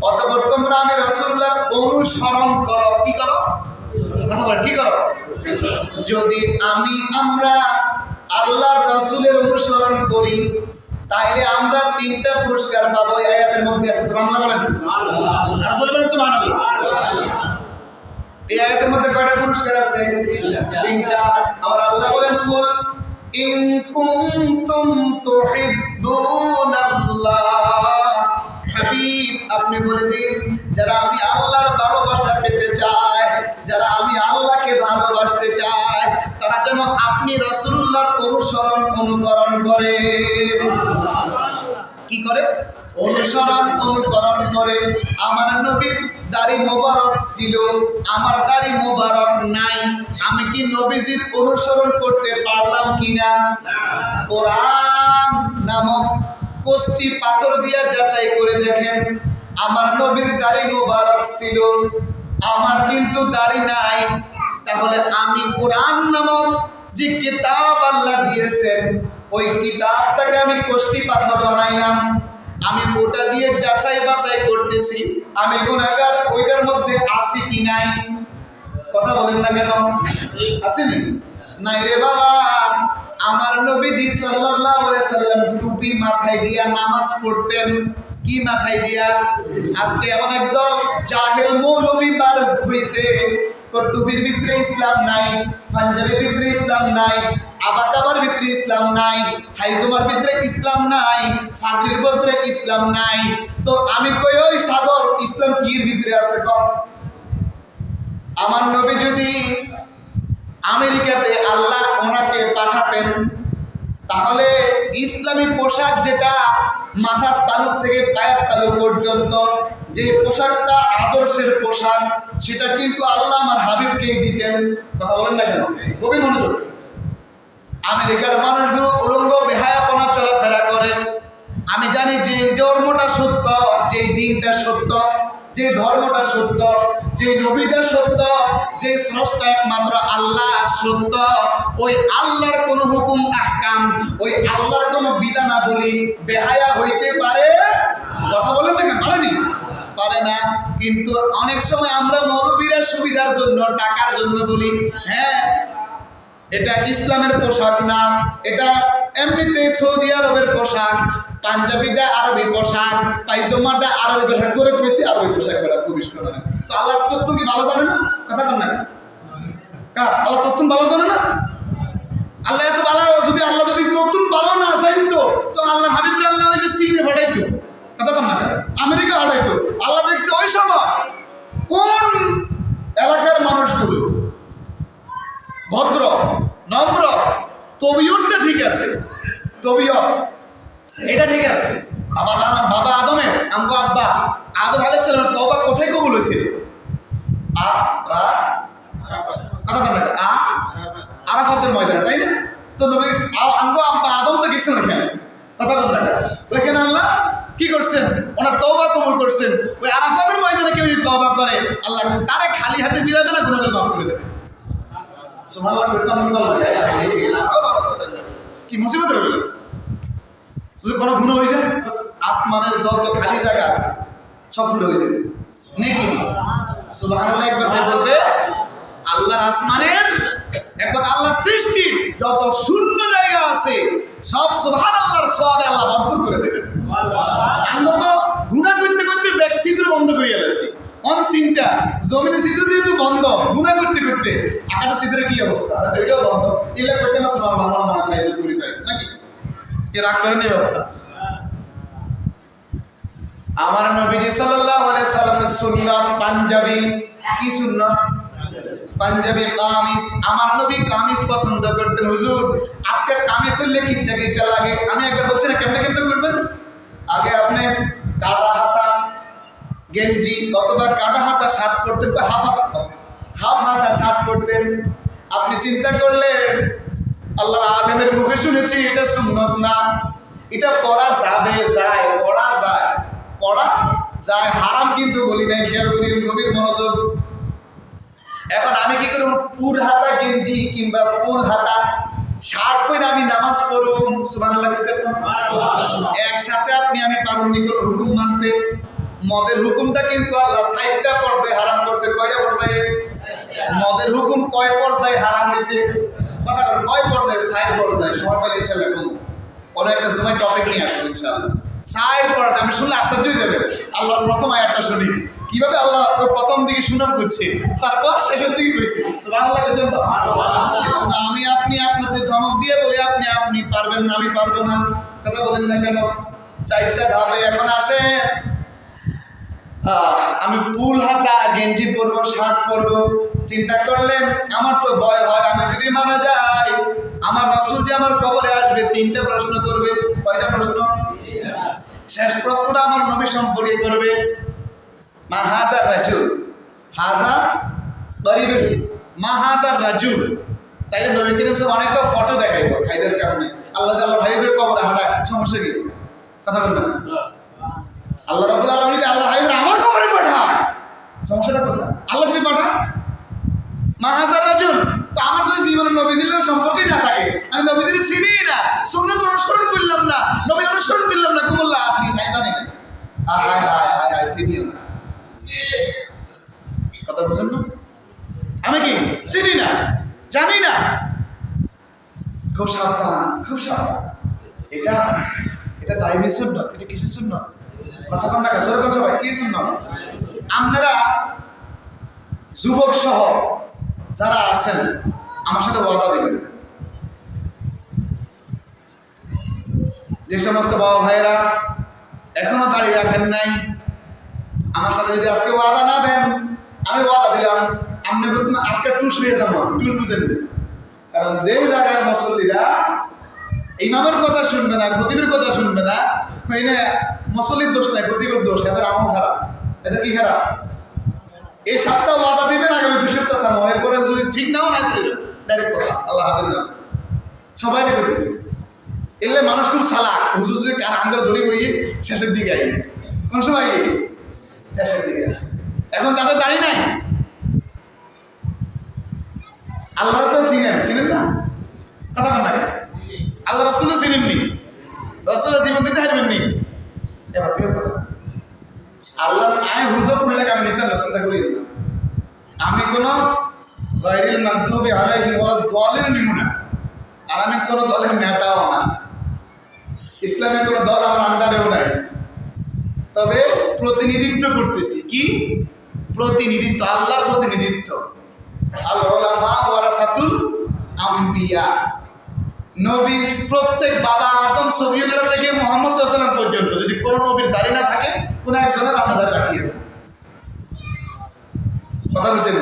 অতঃপর তোমরা আমি রাসূলুল্লাহর অনুসরণ করো। কি করো? কথা বলেন, কি করো? যদি আমরা আল্লাহর রাসূলের অনুসরণ করি, তাইলে আমরা 3টা পুরস্কার পাবো। এই আয়াতের মধ্যে আছে, সুবহানাল্লাহ বলেন। সুবহানাল্লাহ। রাসূল বলেন সুবহানাল্লাহ। এই আয়াতের মধ্যে কয়টা পুরস্কার আছে? 3টা। আমার আল্লাহ বলেন কুল ইন কুনতুম তুহিব্বুনাল্লাহ, হাবিব আপনি বলে দিন, যারা আমি আল্লাহর ভালোবাসা পেতে চায়, যারা আমি আল্লাহকে ভালোবাসতে চায়, তারা যেন আপনি রাসূলুল্লাহর অনুকরণ করে। কি করে? অনুকরণ করে। আমার নবীর দাড়ি মোবারক ছিল, আমার দাড়ি মোবারক নাই, আমি কি নবীজির অনুসরণ করতে পারলাম কিনা? কোরআন নামক কোষ্টি পাথর দিয়া যাচাই করে দেখেন, আমার নবীর দাড়ি মোবারক ছিল, আমার কিন্তু দাড়ি নাই। তাহলে আমি কোরআন নামক যে কিতাব আল্লাহ দিয়েছেন ওই কিতাবটাকে আমি কষ্টি পাথর বানাইলাম, আমি ওটা দিয়ে যাচাই বাছাই করতেছি আমি গুনাহগার ওইটার মধ্যে আছি কি নাই। কথা বলেন না কেন? আসেনি? নাই রে বাবা। আমার নবীজি সাল্লাল্লাহু আলাইহি সাল্লাম টুপি মাথায় দিয়া নামাজ পড়তেন। কি মাথায় দিয়া? আজকে এমন একদম জাহেল মৌলবী বার হইছে, টুপির ভিতরে ইসলাম নাই, পাঞ্জাবির ভিতরে ইসলাম নাই, আবাকাবার ভিতরে ইসলাম নাই, হাইজুমার ভিতরে ইসলাম নাই, ফাকির ভিতরে ইসলাম নাই। তো আমি কই ওই সাগর ইসলাম কির ভিতরে আছে কম? আমার নবী যদি আমেরিকাতে আল্লাহ ওনাকে পাঠাতেন তাহলে ইসলামী পোশাক যেটা মাথার তালু থেকে পায়ের তালু পর্যন্ত যে পোশাকটা আদর্শের পোশাক সেটা কিন্তু আল্লাহ আমার হাবিবকেই দিতেন। কথা বলেন না কেন? খুবই মনোযোগ। আমেরিকার মানুষগুলো উলঙ্গ বেহায়াপনা চলাফেরা করে। আমি জানি যে ধর্মটা সত্য, যে দিনটা সত্য, যে ধর্মটা সত্য, যে নবীটা সত্য, যে স্রষ্টা একমাত্র আল্লাহ সত্য, ওই আল্লাহর কোন হুকুম আহকাম, ওই আল্লাহর কোন বিধানাবলী বেহায়া হইতে পারে? কথা বলেন না কেন? পারেনি? পারে না। কিন্তু অনেক সময় আমরা মৌলবীরা সুবিধার জন্য, টাকার জন্য বলি হ্যাঁ এটা ইসলামের পোশাক না, এটা এমনিতে সৌদি আরবের পোশাক, পাঞ্জাবিটা আরবি পোশাক, পাইজামাটা আরবি পোশাক করে পেয়েছি আরবি পোশাক বেড়া খুবই শোনা। তো আল্লাহ তত্ত্ব কি ভালো জানে না? কথা বল না কার? আল্লাহ তত্ত্ব ভালো জানে না? আল্লাহ এত ভালো, যদি আল্লাহ যদি তত্ত্ব ভালো না জানতো তো আল্লাহ হাবিব আল্লাহ হয়েছে চীনে পাঠাইতো। কথা বল না আমেরিকা পাঠাইতো। আল্লাহ দেখছে ওই সময় কোন এলাকার মানুষগুলো ভদ্র নম্র, তবিয়তটা ঠিক আছে, তবিয়ত এটা ঠিক আছে। বাবা আদমের আমগো আব্বা আদম আলাইহিস সালামের তওবা কোথায় কবুল হয়েছিল? আরাফাতের ময়দানে, তাই না? তো নবী আমগো আব্বা আদম তো গেছেন ওখানে। কথা বল না ওইখানে আল্লাহ কি করছেন? ওনার তওবা কবুল করছেন। ওই আরাফাতের ময়দানে কেউ যদি তওবা করে আল্লাহ তারে খালি হাতে ফিরাবে না, গুনাহ মাফ করে দেবে। কি মুসিবত হইল? যদি কোনো গুণ হয়েছে আসমানের যত খালি জায়গা আছে সব গুলো হয়েছে নাকি? সুবহানাল্লাহ একবার বলবে আল্লাহর আসমানের একবার আল্লাহ সৃষ্টির যত শূন্য জায়গা আছে সব সুবহানাল্লাহর সওয়াবে আল্লাহ মাফ করে দেবেন। আমরা তো গুনাহ করতে করতে ব্যাক ছিদ্র বন্ধ করে গেছি। অনসিনটা জমিনের ছিদ্র যেহেতু বন্ধ, গুনাহ করতে করতে আকাশের ছিদ্রের কি অবস্থা? এটাও বন্ধ। এলা করতে না সুবহানাল্লাহ আমার মাথায় এসে করি তাই নাকি? কে রাগ করে নেই বাবা? আমার নবীজি সাল্লাল্লাহু আলাইহি সাল্লামের সুন্নাত পাঞ্জাবি। কি সুন্নাত? পাঞ্জাবি কামিজ। আমার নবী কামিজ পছন্দ করতেন। হুজুর আপনি কামিজ হইলে কি ইচ্ছা লাগে? আমি একবার বলছি না কেমনে কেমনে করবেন। আগে আপনি কাটা হাতা গেঞ্জি অথবা কাটা হাতা শার্ট পরতেন, হাফ হাতা শার্ট পরতেন। আপনি চিন্তা করলেন আল্লাহর আলেমের মুখে শুনেছি এটা সুন্নত না, এটা পড়া যাবে, যায় পড়া যায়, পড়া যায়, হারাম কিন্তু বলি নাই। খেয়াল করি, গভীর মনোযোগ। এখন আমি কি করব? পুর হাতা গেঞ্জি কিংবা পুর হাতা শার্ট পরে আমি নামাজ পড়ব? সুবহানাল্লাহ। একসাথে আপনি আমি পারুন নি কোনো হুকুম মানতে? মদের হুকুমটা কিন্তু আল্লাহ ৬০টা পর্যায়ে হারাম করছে। কয়টা পর্যায়ে? মদের হুকুম কয় পর্যায়ে হারাম হয়েছে? কথা বল, কয় পর্যায়ে? ৬০ পর্যায়ে। সময় পেলে ইনশাআল্লাহ কোনো একটা সময় টপিক নিয়ে আসবো ইনশাআল্লাহ। ৬০ পর্যায়ে আমি শুনলে আশ্চর্য হয়ে যাবে। আল্লাহর প্রথম আয়াতটা শুনি কিভাবে আল্লাহ প্রথম দিকে সুনাম করছে, তারপর শেষের দিকে কইছে। সুবহানাল্লাহ। আমি আপনি আপনাদের ধমক দিয়ে বলি আপনি পারবেন না, আমি পারবো না। কথা বলেন না কেন? ৪টা ধাপে এখন আসে। আমি ফুল হাতা গেঞ্জি পরবো, শার্ট পরবো। চিন্তা করলেন আমার তো ভয় হয় আমি যদি মারা যাই আমার রাসূল যে আমার কবরে আসবে 3টা প্রশ্ন করবে। কয়টা প্রশ্ন? শেষ প্রশ্নটা আমার নবী সম্পর্কে করবে। মা হাদার রাজুল, হাজা গরিবের মা হাদার রাজুল। তাইলে নবী করিম সাহেব অনেক ফটো দেখাইবো খাইদের কারণে। আল্লাহ হাবিবের কবরে হাঁটায়, সমস্যা কি? কথা বলবেন না? আল্লাহ রাব্বুল আলামিন যদি আল্লাহ হাবিব আমার কবরে পাঠায়, সমস্যাটা কোথায়? আল্লাহ যদি পাঠায় মা হাজার রাজুল, তো আমার যদি জীবনের নবী ছিল সম্পর্কে না সুন্নাত অনুসরণ করলাম না, নবী অনুসরণ করলাম না, কুমুল্লাহ আপনি তাই জানেন না। হায় হায় হায় হায় সিনিয়র কথা বুঝেন না? আমি কি চিনি না, জানি না, খুব সাবধান, খুব সাবধান। এটা এটা দাইবি সুন্নাত। এটা কিসের সুন্নাত? কথা কন না, জোরে কোন সবাই কি সুন্নাত? আপনারা যুবক সহ যারা আছেন আমার সাথে ওয়াদা দিবেন, যে সমস্ত বাবা ভাইয়েরা এখনো দাঁড়িয়ে রাখেন নাই, আমার সাথে যদি আজকে ওয়াদা না দেন, আমি ওয়াদা দিলাম আপনি কিন্তু আজকে টুস হয়ে যাবো। টুস বুঝেন? কারণ যেই জায়গায় মুসল্লিরা ইমামের কথা শুনবে না, খতিবের কথা শুনবে না, ওইখানে মুসল্লির দোষ নাই, খতিবের দোষ, এদের আমল খারাপ। এদের কি খারাপ? এই 7টা ওয়াদা দিবেন, আগামী 2 সপ্তাহ সামো, এরপরে যদি ঠিক নাও না ডাইরেক্ট কথা আল্লাহ হাতের না সবাই করতেছে। এলে মানুষ খুব সালাক, হুজুর যদি কার আঙ্গার ধরি বই শেষের দিকে আই, কোন সময় শেষের দিকে আসে। এখন যাদের দাড়ি নাই আল্লাহ তো চিনেন না, কথা কন না, আল্লাহ রাসূলও চিনেননি, রাসূলের জীবন দিতে হারবেননি। এবার কি কথা? আল্লাহ আয় হুজুর বলে আমি নিতে চিন্তা করি না, আমি কোন গায়রিল মাগদুবি আলাইহিম ওয়ালা দলের নিমুনা, আর আমি কোন দলের নেতাও না, ইসলামের কোন দল আমার আন্ডারেও নাই, তবে প্রতিনিধিত্ব করতেছি। কি প্রতিনিধিত্ব? আল্লাহর প্রতিনিধিত্ব। আল উলামা ওয়ারাসাতুল আম্বিয়া, নবী প্রত্যেক বাবা আদম সফিউল্লাহ থেকে মুহাম্মদ সাল্লাল্লাহু আলাইহি ওয়াসাল্লাম পর্যন্ত যদি কোনো নবীর দাড়ি না থাকে, কোন একজনের আমরা দাড়ি রাখিয়ে দেব। কথা বুঝছেন?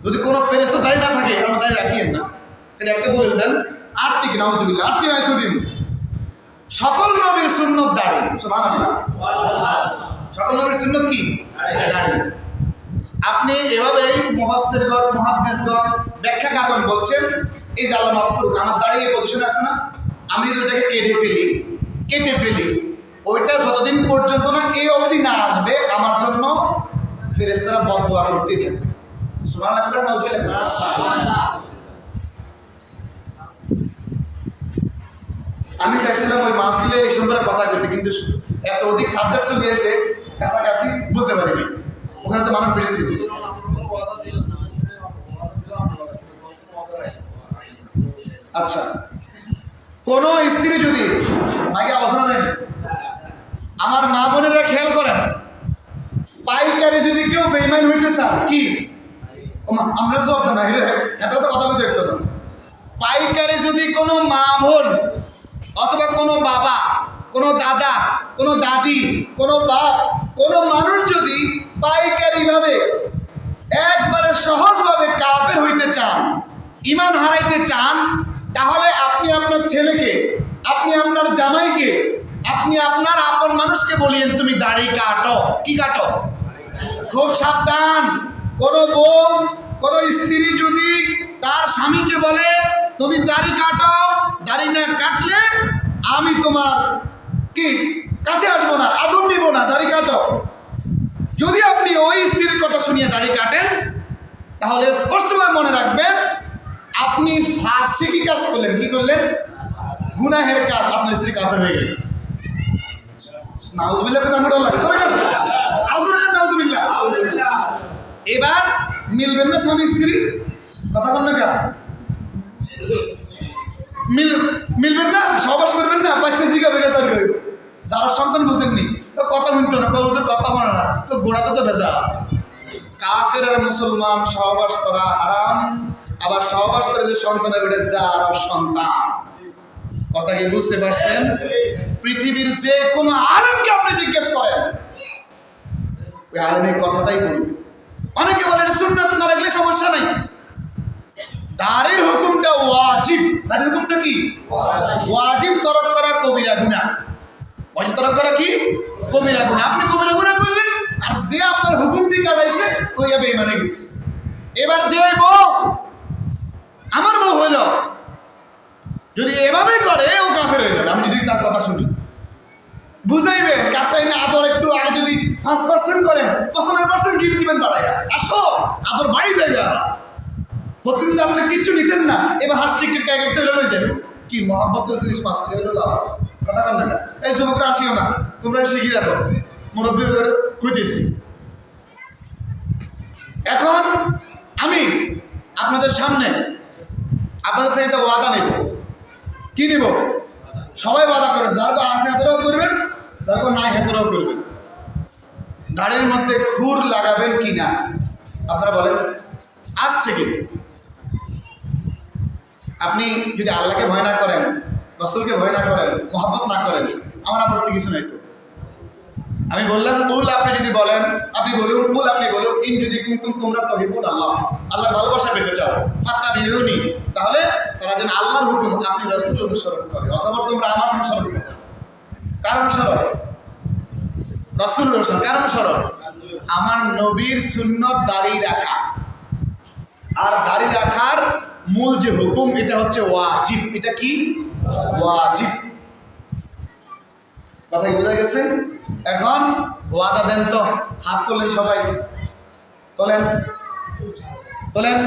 যদি কোনো ফেরেশতা দাড়ি না থাকে আমরা দাড়ি রাখিয়েন না, এটা একটা দলিল দেন। 8টি কি নাউজুবিল্লাহ, 8টি আয়াত দিন। সকল নবীর সুন্নাত দাড়ি, সুবহানাল্লাহ। সকল নবীর সুন্নাত কি? দাড়ি। আপনি এভাবেই মুফাসসিরগণ, মুহাদ্দিসগণ, ব্যাখ্যাকারগণ বলছেন, এই যে আল্লাহ মাফ করুক আমার দাড়ি এই পজিশনে আছে না, আমি যদি ওটাকে কেটে ফেলি, ওইটা যতদিন পর্যন্ত না এই অবধি না আসবে, আমার জন্য ফেরেশতারা বদদুয়া করতেই থাকবে। সুবহানাল্লাহ, নাউজুবিল্লাহ। আমি চাইছিলাম ওই মাহফিলে এই সম্পর্কে কথা বলতে, কিন্তু এত অধিক সাবজেক্ট চলে এসে কাছাকাছি বলতে পারিনি, ওখানে তো মানুষ বেশি ছিল। আচ্ছা, কোন স্ত্রী যদি মাকে আলোচনা দেন, আমার মা বোনেরা খেয়াল করেন, পাইকারি যদি কেউ বেইমান হইতে চান, কি আমরা জবাব না, এত কথা বলতে একটু না, পাইকারি যদি কোনো মা বোন অথবা কোনো বাবা, কোনো দাদা, কোনো দাদি, কোনো বাপ, কোনো মানুষ যদি পাইকারিভাবে একবারে সহজভাবে কাফের হইতে চান, ঈমান হারাইতে চান, তাহলে আপনি আপনার ছেলেকে, আপনি আপনার জামাইকে, আপনি আপনার আপন মানুষকে বলিয়েন তুমি দাড়ি কাটো। কি কাটো? খুব সাবধান। কোনো বউ, কোনো স্ত্রী যদি তার স্বামীকে বলে তুমি দাড়ি কাটো, দাড়ি না কাটলে আমি তোমার কি কাছে আসবো না, আদর নিব না, দাড়ি কাটো, যদি আপনি ওই স্ত্রীর কথা শুনিয়ে দাড়ি কাটেন, তাহলে স্পষ্টভাবে মনে রাখবেন আপনি ফাসিকি কাজ করলেন। কি করলেন? গুনাহের কাজ, আপনার স্ত্রী কাফের হয়ে গেল। নাউজুবিল্লাহ, নাউজুবিল্লাহ। এবার মিলবেন না স্বামী স্ত্রী, কথা বল না, মিলবেন না, সহবাস করবেন না, বাচ্চা জিগা বেড়ে যাবে। যারা সন্তান বুঝেননি কথা শুনতো না, কথা বলে না, তো গোড়াতে তো ভেজা। কাফের আর মুসলমান সহবাস করা হারাম, আবার সহবাস করে যে সন্তানের বেড়ে যার সন্তান। কথা কি বুঝতে পারছেন? পৃথিবীর যে কোনো আলেমকে আপনি জিজ্ঞেস করেন, ওই আলেমের কথাটাই বলবে। অনেকে বলেন সুন্নাত না রাখলে সমস্যা নাই, দাড়ির হুকুমটা ওয়াজিব। দাড়ির হুকুমটা কি? ওয়াজিব তরক করা কবিরা গুনাহ। ওয়াজিব তরক করা কি? কবিরা গুনাহ। আপনি কবিরা গুনাহ করলেন, আর যে আপনার হুকুম দিয়ে কাটাইছে ওই বেঈমান হয়ে গেছে। এবার যে বউ, আমার বউ হইল, যদি এভাবে করে ও কাফের হয়ে যাবে। আমি যদি তার কথা শুনি, বুঝাইবেন কাছে না, আদর একটু আগে যদি 5% করেন, 95% গিফট দিবেন বাড়াইয়া, আসো আদর বাড়ি যাইবে। প্রতিদিন তো আপনি কিচ্ছু নিতেন না, এবার হাসটি একটু লয়ে যাবে, কি মহাব্বতের জিনিস পাঁচটি হলো লাশ কথা বল না এই যুবকরা আসিও না তোমরা শিখিয়ে রাখো মুরব্বী করে কইতেছি এখন আমি আপনাদের সামনে আপনাদের থেকে একটা ওয়াদা নেব কি নিব সবাই ওয়াদা করবেন যার তো আছে হাতেরাও করবেন যার তো নাই হাতেরাও করবেন দাড়ির মধ্যে খুর লাগাবেন কি না আপনারা বলেন আজ থেকে আপনি যদি আল্লাহকে ভয় না করেন রসুলকে ভয় না করেন মহব্বত না করেন আমার আপত্তি কিছু নাই তো আমি বললাম কুল আপনি যদি বলেন আপনি বলুন কুল আপনি বলুন ইন যদি কিন্তু তোমরা তহিবুল আল্লাহ আল্লাহর ভালোবাসা পেতে চাও ফাত্তাবিউনি তাহলে তারা যেন আল্লাহর হুকুম আপনি রাসূলের অনুসরণ করে অথবা তোমরা আমার অনুসরণ করো কার অনুসরণ রাসূলের অনুসরণ কার অনুসরণ আমার নবীর সুন্নাত দাড়ি রাখা আর দাড়ি রাখার মূল যে হুকুম এটা হচ্ছে ওয়াজিব এটা কি ওয়াজিব কথা কি বোঝা গেছে এখন ওয়াদা দেন তো হাত তোলেন সবাই তোলেন তোলেন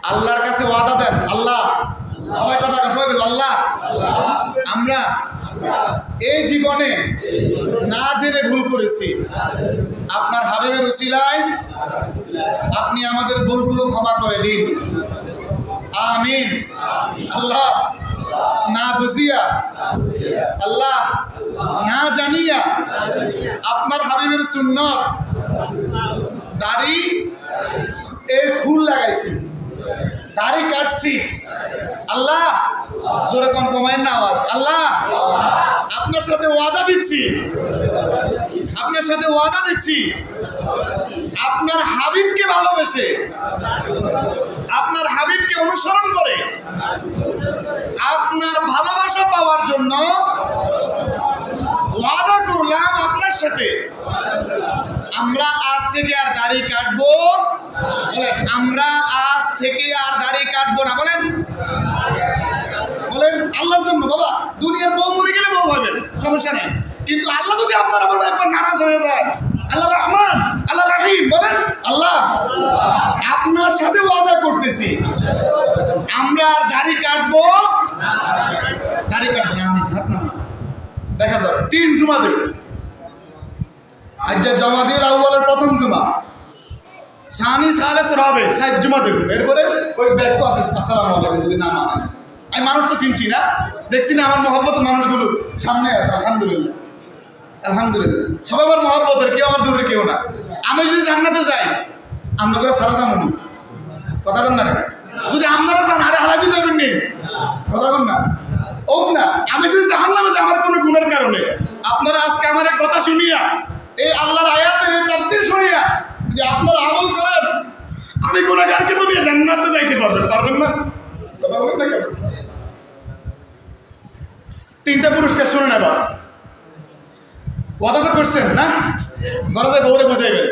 আল্লাহর কাছে ওয়াদা দেন আল্লাহ সবাই কথা সবাই বলবো আল্লাহ আমরা এই জীবনে না জেনে ভুল করেছি আপনার হাবিবের উসিলায় আপনি আমাদের ভুলগুলো ক্ষমা করে দিন আমিন আল্লাহ না বুঝিয়া আল্লাহ না জানিয়া আপনার হাবিবের সুন্নাত দাড়ি এর খুল লাগাইছি দাড়ি কাটছি আল্লাহ জোরে কম কমায় না আওয়াজ আল্লাহ আপনার সাথে ওয়াদা দিচ্ছি আপনার সাথে ওয়াদা দিচ্ছি আপনার হাবিবকে ভালোবেসে আপনার হাবিবকে অনুসরণ করে আপনার ভালোবাসা পাওয়ার জন্য ওয়াদা করলাম আপনার সাথে আমরা আজ থেকে আর দাড়ি কাটবো বলেন আমরা আজ থেকে আর দাড়ি কাটবো না বলেন বলেন আল্লাহর জন্য বাবা দুনিয়ার বউ মরে গেলে বউ পাবেন সমস্যা নেই কিন্তু আল্লাহ যদি আপনারা বলেন একবার নারাজ হয়ে যায় আল্লাহ রহমান আল্লাহ রহিম বলেন আল্লাহ আপনার সাথে ওয়াদা করতেছি আমরা আর দাড়ি কাটবো না আমি হাত না দেখা যাবে 3 জুমা দেবে আজ জমাদিল আউয়ালের প্রথম জুমা সানি সালেস রবে 7 জুমা দেবে এরপরে ওই ব্যক্ত আছে আসসালামু আলাইকুম যদি না মানেন আমি মানুষ তো চিনছি না দেখছি না আমার মহব্বতের মানুষগুলো সামনে আছে আলহামদুলিল্লাহ আলহামদুলিল্লাহ সবাই আমার মহব্বতের কেউ আমার দূরে কেউ না আমি যদি জান্নাতে যাই আমরা করে সারা যাবো কথা বল না যদি আপনারা যান আরে হালাতে যাবেন নি কথা বল না ও না আমি যদি জাহান্নামে যাই আমার কোনো গুণের কারণে আপনারা আজকে আমার কথা শুনিয়া এই আল্লাহর আয়াতের তাফসীর শুনিয়া যদি আপনারা আমল করেন আমি গুনাহগারকে তো নিয়ে জান্নাতে যাইতে পারবেন না কথা বলেন না কেন 3টা পুরস্কার শুনে নেবা ওয়াদা তো করছেন না ঘরে যাই বউরে বুঝাইবেন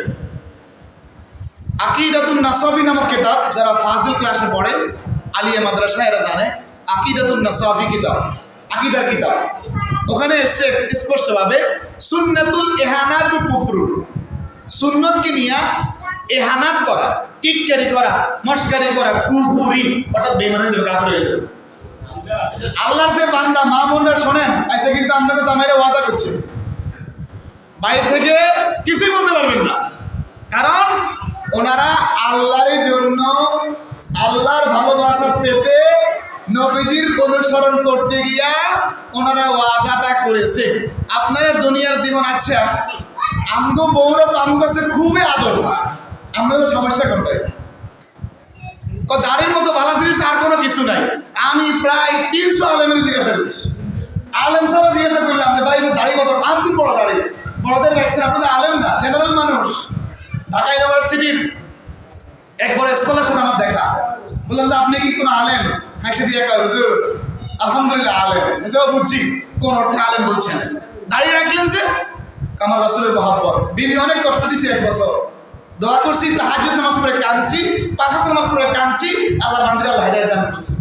আকিদাতুন নাসাফি নামক কিতাব যারা ফাজিল ক্লাসে পড়ে আলিয়া মাদ্রাসা এরা জানে আকিদাতুন নাসাফি কিতাব আকিদার কিতাব ওখানে এসে স্পষ্টভাবে সুন্নাতুল ইহানাতু কুফরু সুন্নতকে নিয়ে ইহানাত করা টিটকারি করা মস্কারি করা কুফরি অর্থাৎ বেঈমান হয়ে যাবে কাফের হয়ে যাবে আল্লাহর যে বান্দা মা বোনরা শোনেন এসে কিন্তু আপনাকে জামাইরে ওয়াদা করছে বাইরে থেকে কিছুই বলতে পারবেন না কারণ ওনারা আল্লাহর জন্য আল্লাহর ভালোবাসা পেতে নবীজির অনুসরণ করতে গিয়া ওনারা ওয়াদাটা করেছে আপনারা দুনিয়ার জীবন আচ্ছা আমগো বউরা তো আমার কাছে খুবই আদর হয় আমাদের সমস্যা কোনটাই দাড়ির মতো ভালো জিনিস আর কোনো কিছু নাই আমি প্রায় 300 আলেমের জিজ্ঞাসা করছি আলেম সারা জিজ্ঞাসা করলাম যে ভাই দাড়ি কত আপনি বড় দাড়ি বড়দের লাগছেন আপনাদের আলেম না জেনারেল মানুষ ঢাকা ইউনিভার্সিটির এক বড় স্কলার সাথে আমার দেখা বললাম যে আপনি কি কোনো আলেম হাসি দিয়ে হুজুর আলহামদুলিল্লাহ আলেম বুঝছি কোন অর্থে আলেম বলছেন দাঁড়িয়ে রাখলেন যে আমার রাসূলের মহব্বত বিবি অনেক কষ্ট দিয়েছে 1 বছর দোয়া করছি তাহাজ্জুদ নামাজ পড়ে কাঁদছি 5 ওয়াক্ত নামাজ পড়ে কাঁদছি আল্লাহর বান্দারে আল্লাহ হিদায়াত দান করছে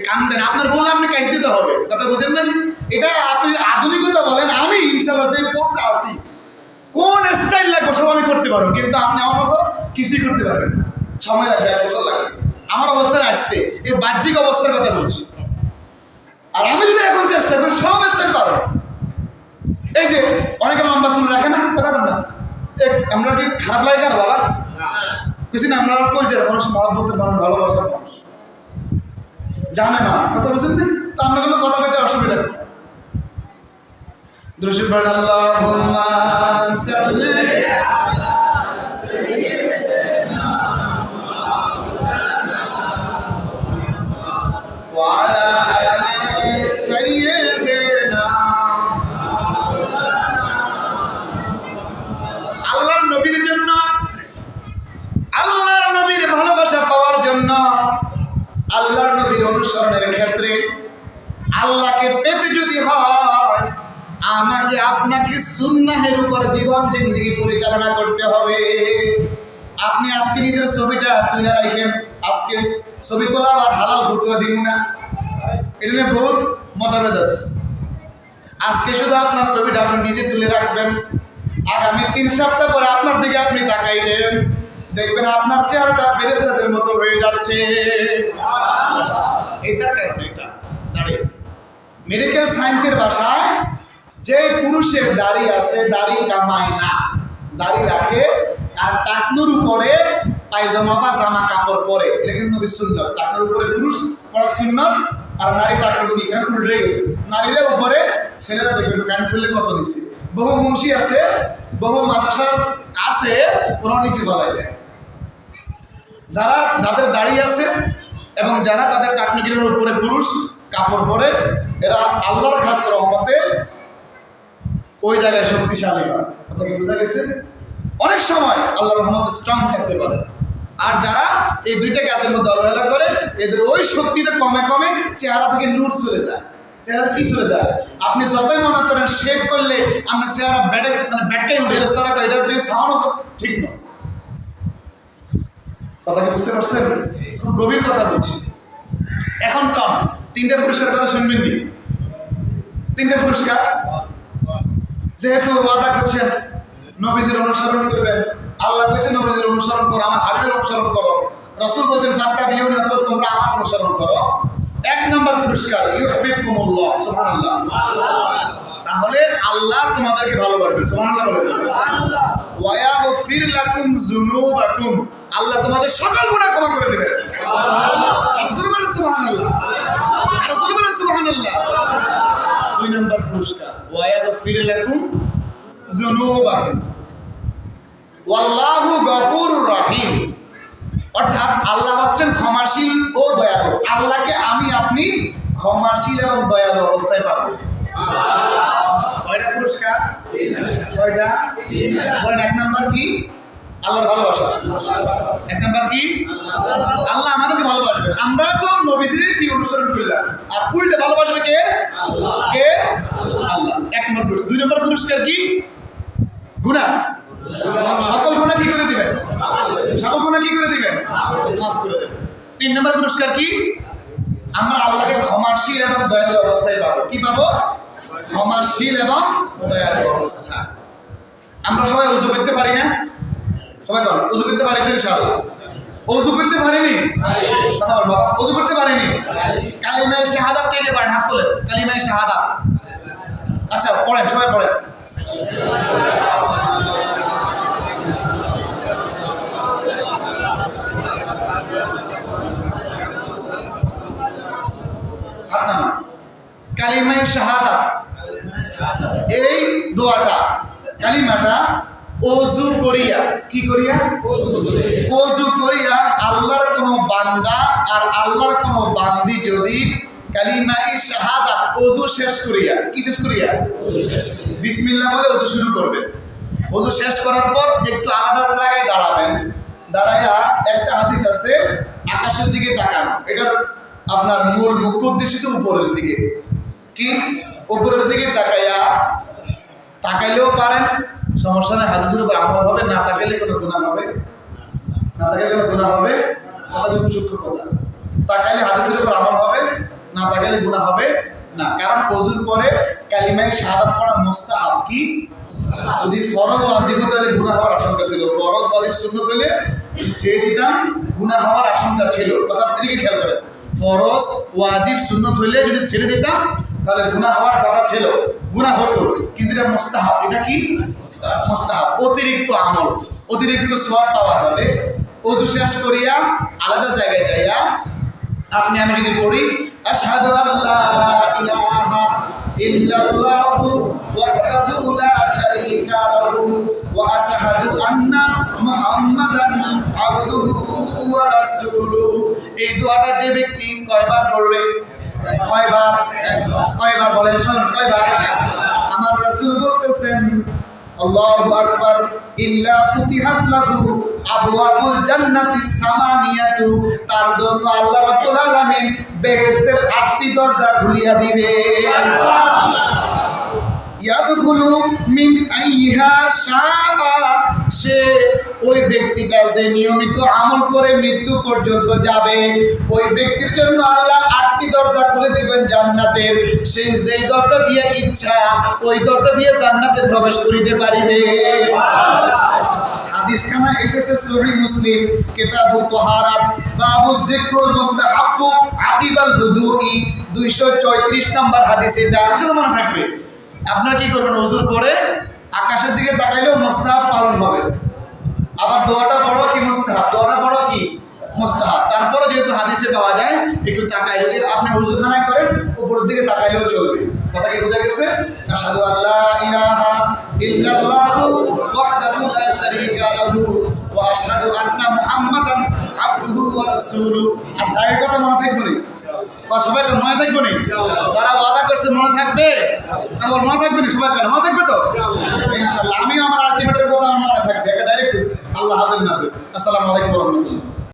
কান্দেন আপনার বলে আপনি কাঁদতে তো হবে কথা বুঝেন না এটা আপনি আধুনিকতা বলেন আমি ইনশাআল্লাহ যে কোর্সে আছি কোন স্টাইল লাগবে সব আমি করতে পারবো কিন্তু আপনি আমার মতো কিছুই করতে পারবেন না সময় লাগবে 1 বছর লাগবে আমার অবস্থায় আসছে, এই বাহ্যিক অবস্থার কথা বলছি। আর আমি যদি এখন চেষ্টা করি সব স্টাইল পারো। এই যে অনেকে লম্বা চুল রাখে না, কথা বল না, আমরা কি খারাপ লাগে আর বাবা কিছু না, আমরা কলজের মানুষ, মহব্বতের মানুষ, ভালোবাসার মানুষ, জানে না কথা বলছেন না, তো আমরা কোনো কথা বলতে অসুবিধা কোথায়? দ্রুশি পড়েন আল্লাহুম্মা সাল্লি আলা সাইয়্যিদিনা ওয়া আলা আলি সাইয়্যিদিনা। আল্লাহর নবীর জন্য, আল্লাহর নবীর ভালোবাসা পাওয়ার জন্য, আল্লাহর নবীর অনুসরণের ক্ষেত্রে আল্লাহকে পেতে যদি হয়, আমাকে আপনাকে সুন্নাহের উপর জীবন জিন্দেগি পরিচালনা করতে হবে। আপনি আজকে নিজের ছবিটা তুলে রাখেন, আজকে ছবি তোলা আর হালাল ভুতুয়া দিব না, এটা নিয়ে বহুত মতভেদ আছে। আজকে শুধু আপনার ছবিটা আপনি নিজে তুলে রাখবেন, আগামী 3 সপ্তাহ পরে আপনার দিকে আপনি তাকাইবেন, দেখবেন আপনার চেহারাটা ফেরেশতাদের মতো হয়ে যাচ্ছে। এটার কারণ এটা দাঁড়িয়ে মেডিকেল সায়েন্সের ভাষায়, যে পুরুষের দাড়ি আছে দাড়ি কামায় না, দাড়ি রাখে আর টাকনুর উপরে পায়জামা বা জামা কাপড় পরে, এটা কিন্তু নবীর সুন্নাত। টাকনুর উপরে পুরুষ পরা সুন্নাত, আর নারী টাকনুর নিচে উল্টে গেছে। নারীরা উপরে, ছেলেরা দেখবেন প্যান্ট ফুললে কত নিচে। বহু মুন্সি আছে, বহু মাদ্রাসা আছে, ওরা নিচে গলায় দেয়। যাদের দাড়ি আছে এবং যারা তাদের টাকনুকের উপরে পুরুষ কাপড় পরে, এরা আল্লাহর খাস রহমতে ওই জায়গায় শক্তিশালী হয়। কথা কি বোঝা গেছে? অনেক সময় আল্লাহর রহমতে স্ট্রং থাকতে পারে। আর যারা এই দুইটা কাজের মধ্যে অবহেলা করে, এদের ওই শক্তিতে কমে কমে চেহারা থেকে নূর চলে যায়। চেহারা কি চলে যায়? আপনি যতই মনে করেন শেভ করলে আপনার চেহারা ব্যাটকাই উঠে তারা করে, এটার দিকে সাউন্ড ঠিক নয়। কথা কি বুঝতে পারছেন? খুব গভীর কথা বলছি। এখন কম 3টে পুরস্কার কথা শুনবেন নি? 3টে পুরস্কার, যেহেতু ওয়াদা করছেন নবীজির অনুসরণ করবেন, আল্লাহ কইছে নবীজির অনুসরণ করো, আমার হাবিবের অনুসরণ করো, রাসূল বলেন ফাত্তাবিউনি, অথবা তোমরা আমার অনুসরণ করো। 1 নম্বর পুরস্কার ইউহিব্বুকুমুল্লাহ, সুবহানাল্লাহ। তাহলে আল্লাহ তোমাদেরকে ভালোবাসবেন, সুবহানাল্লাহ বলেন। সুবহানাল্লাহ। ওয়া ইয়াগফির লাকুম যুনুবাকুম, আল্লাহ তোমাদের সকল গুনাহ ক্ষমা করে দিবেন। সুবহানাল্লাহ। রাসূল বলেন সুবহানাল্লাহ, রাসূল বলেন সুবহানাল্লাহ। 2 নম্বর পুরস্কার ওয়া ইয়াগফির লাকুম যুনুবাকুম ওয়াল্লাহু গফুরুর রহিম, অর্থাৎ আল্লাহ হচ্ছেন ক্ষমাশীল ও দয়ালু। আল্লাহকে আমি আপনি ক্ষমাশীল এবং দয়ালু অবস্থায় পাবো। কয়টা পুরস্কার? কয়টা? বলেন। 1 নাম্বার কি? আল্লাহর ভালোবাসা। 1 নাম্বার কি? আল্লাহ আমাদেরকে ভালোবাসবে। আমরা তো নবীজির কি অনুসরণ করলাম, আর উল্টে ভালোবাসবে কে? কে? আল্লাহ। 1 নম্বর পুরস্কার। 2 নম্বর পুরস্কার কি? গুনাহ, সকল গুনাহ কি করে দিবেন? সকল গুনাহ কি করে দিবেন? মাফ করে দেবেন। 3 নম্বর পুরস্কার কি? আমরা আল্লাহকে ক্ষমাশীল এবং দয়ালু অবস্থায় পাবো। কি পাবো? ক্ষমাশীল এবং দয়ালু অবস্থা। আমরা সবাই ওযু করতে পারি না? সবাই বল, ওযু করতে পারি তো ইনশাআল্লাহ? ওযু করতে পারিনি? কথা বল বাবা, ওযু করতে পারিনি? কালিমায়ে শাহাদাত কে কে পড়েন? হাত তোলেন। কালিমায়ে শাহাদাত, আচ্ছা পড়েন, সবাই পড়েন। কালিমায়ে শাহাদাত, এই দোয়াটা, কালিমাটা ওযু করিয়া, কি করিয়া? ওযু করিয়া আল্লাহর কোনো বান্দা আর আল্লাহর কোনো বান্দি যদি কালিমায়ে শাহাদাত ওযু শেষ করিয়া, কি শেষ করিয়া? বিসমিল্লাহ বলে ওযু শুরু করবেন। ওযু শেষ করার পর একটু আলাদা জায়গায় দাঁড়াবেন। দাঁড়াইয়া, একটা হাদিস আছে আকাশের দিকে তাকানো, এটার আপনার মূল মুখ্য উদ্দেশ্য হচ্ছে উপরের দিকে। কি? উপরের দিকে তাকাইয়া, তাকাইলেও পারেন, সমস্যা নেই, হাদিসের উপর আমল হবে। না তাকাইলে কোনো গুনাহ হবে? না তাকাইলে কোনো গুনাহ হবে? কথা খুব সূক্ষ্ম কথা। তাকাইলে হাদিসের উপর আমল হবে, না তাকাইলে গুনাহ হবে না। কারণ ওযুর পরে কালিমায়ে শাহাদাত পড়া মুস্তাহাব। কি? যদি ফরজ ওয়াজিব হতো তাহলে গুনাহ হওয়ার আশঙ্কা ছিল। ফরজ ওয়াজিব সুন্নাত হইলে ছেড়ে দিতাম, গুনাহ হওয়ার আশঙ্কা ছিল। কথা এদিকে খেয়াল করেন, ফরজ ওয়াজিব সুন্নত হইলে যদি ছেড়ে দিতাম তাহলে গুনাহ হওয়ার কথা ছিল, গুনাহ হতো, কিন্তু এটা মুস্তাহাব। এটা কি মুস্তাহাব, অতিরিক্ত আমল, অতিরিক্ত সওয়াব পাওয়া যাবে। ওযু শেষ করিয়া আলাদা জায়গায় যাইয়া আপনি আমি যদি পড়ি আশহাদু আল্লা ইলাহা ইল্লাল্লাহু ওয়াহদাহু লা শারীকা লাহু ওয়া আশহাদু আন্না মুহাম্মাদান আবদুহু ওয়া রাসূলুহু, এই দোয়াটা যে ব্যক্তি কয়বার পড়বে? কয়বার? কয়বার বলেন, শুনুন কয়বার? আমার রাসূল বলতেছেন আল্লাহু আকবার, ইল্লা ফুতিহাত লাহু আবওয়াবুল জান্নাতিস সামানিয়াতু, তার জন্য আল্লাহ রাব্বুল আলামিন বেহেশতের 8টি দরজা খুলিয়া দিবে। ইয়াদখুলু মিন আইহা শাআ, সে ওই ব্যক্তিটা যে নিয়মিত আমল করে মৃত্যু পর্যন্ত যাবে, ওই ব্যক্তির জন্য আল্লাহ 8টি দরজা খুলে দিবেন জান্নাতের। সে যেই দরজা দিয়ে ইচ্ছা ওই দরজা দিয়ে জান্নাতে প্রবেশ করিতে পারিবে। হাদিস খানা এসেছে সহিহ মুসলিম কিতাবুত তাহারাত বাবু যিকরুল মুস্তাহাব্বু আকিবাল বুদুই 234 নম্বর হাদিস। এটা আসলে মনে থাকবে। আপনারা কি করবেন? ওযুর পরে আকাশের দিকে তাকাইলেও মুস্তাহাব পালন হবে। আবার দোয়াটা বড় কি মুস্তাহাব, দোয়াটা বড় কি মুস্তাহাব। তারপরে যেহেতু হাদিসে পাওয়া যায় একটু তাকাই, যদি আপনি ওযুখানায় করেন উপরের দিকে তাকাইলেও চলবে। কথা কি বোঝা গেছে? আশহাদু আল্লা ইলাহা ইল্লাল্লাহু ওয়াহদাহু লা শারীকা লাহু ওয়া আশহাদু আন্না মুহাম্মাদান আবদুহু ওয়া রাসূলুহু। আর তার কথা মনে থাকবে না? সবাই তো মনে থাকবে না? যারা ওয়াদা করছে মনে থাকবে, তাহলে মনে থাকবে না? সবাই কেন মনে থাকবে তো ইনশাআল্লাহ। আমিও আমার আলটিমেটের কথা মনে থাকবে। এটা ডাইরেক্ট আল্লাহ হাফেজ নাজির। আসসালামু আলাইকুম ওয়া রাহমাতুল্লাহ।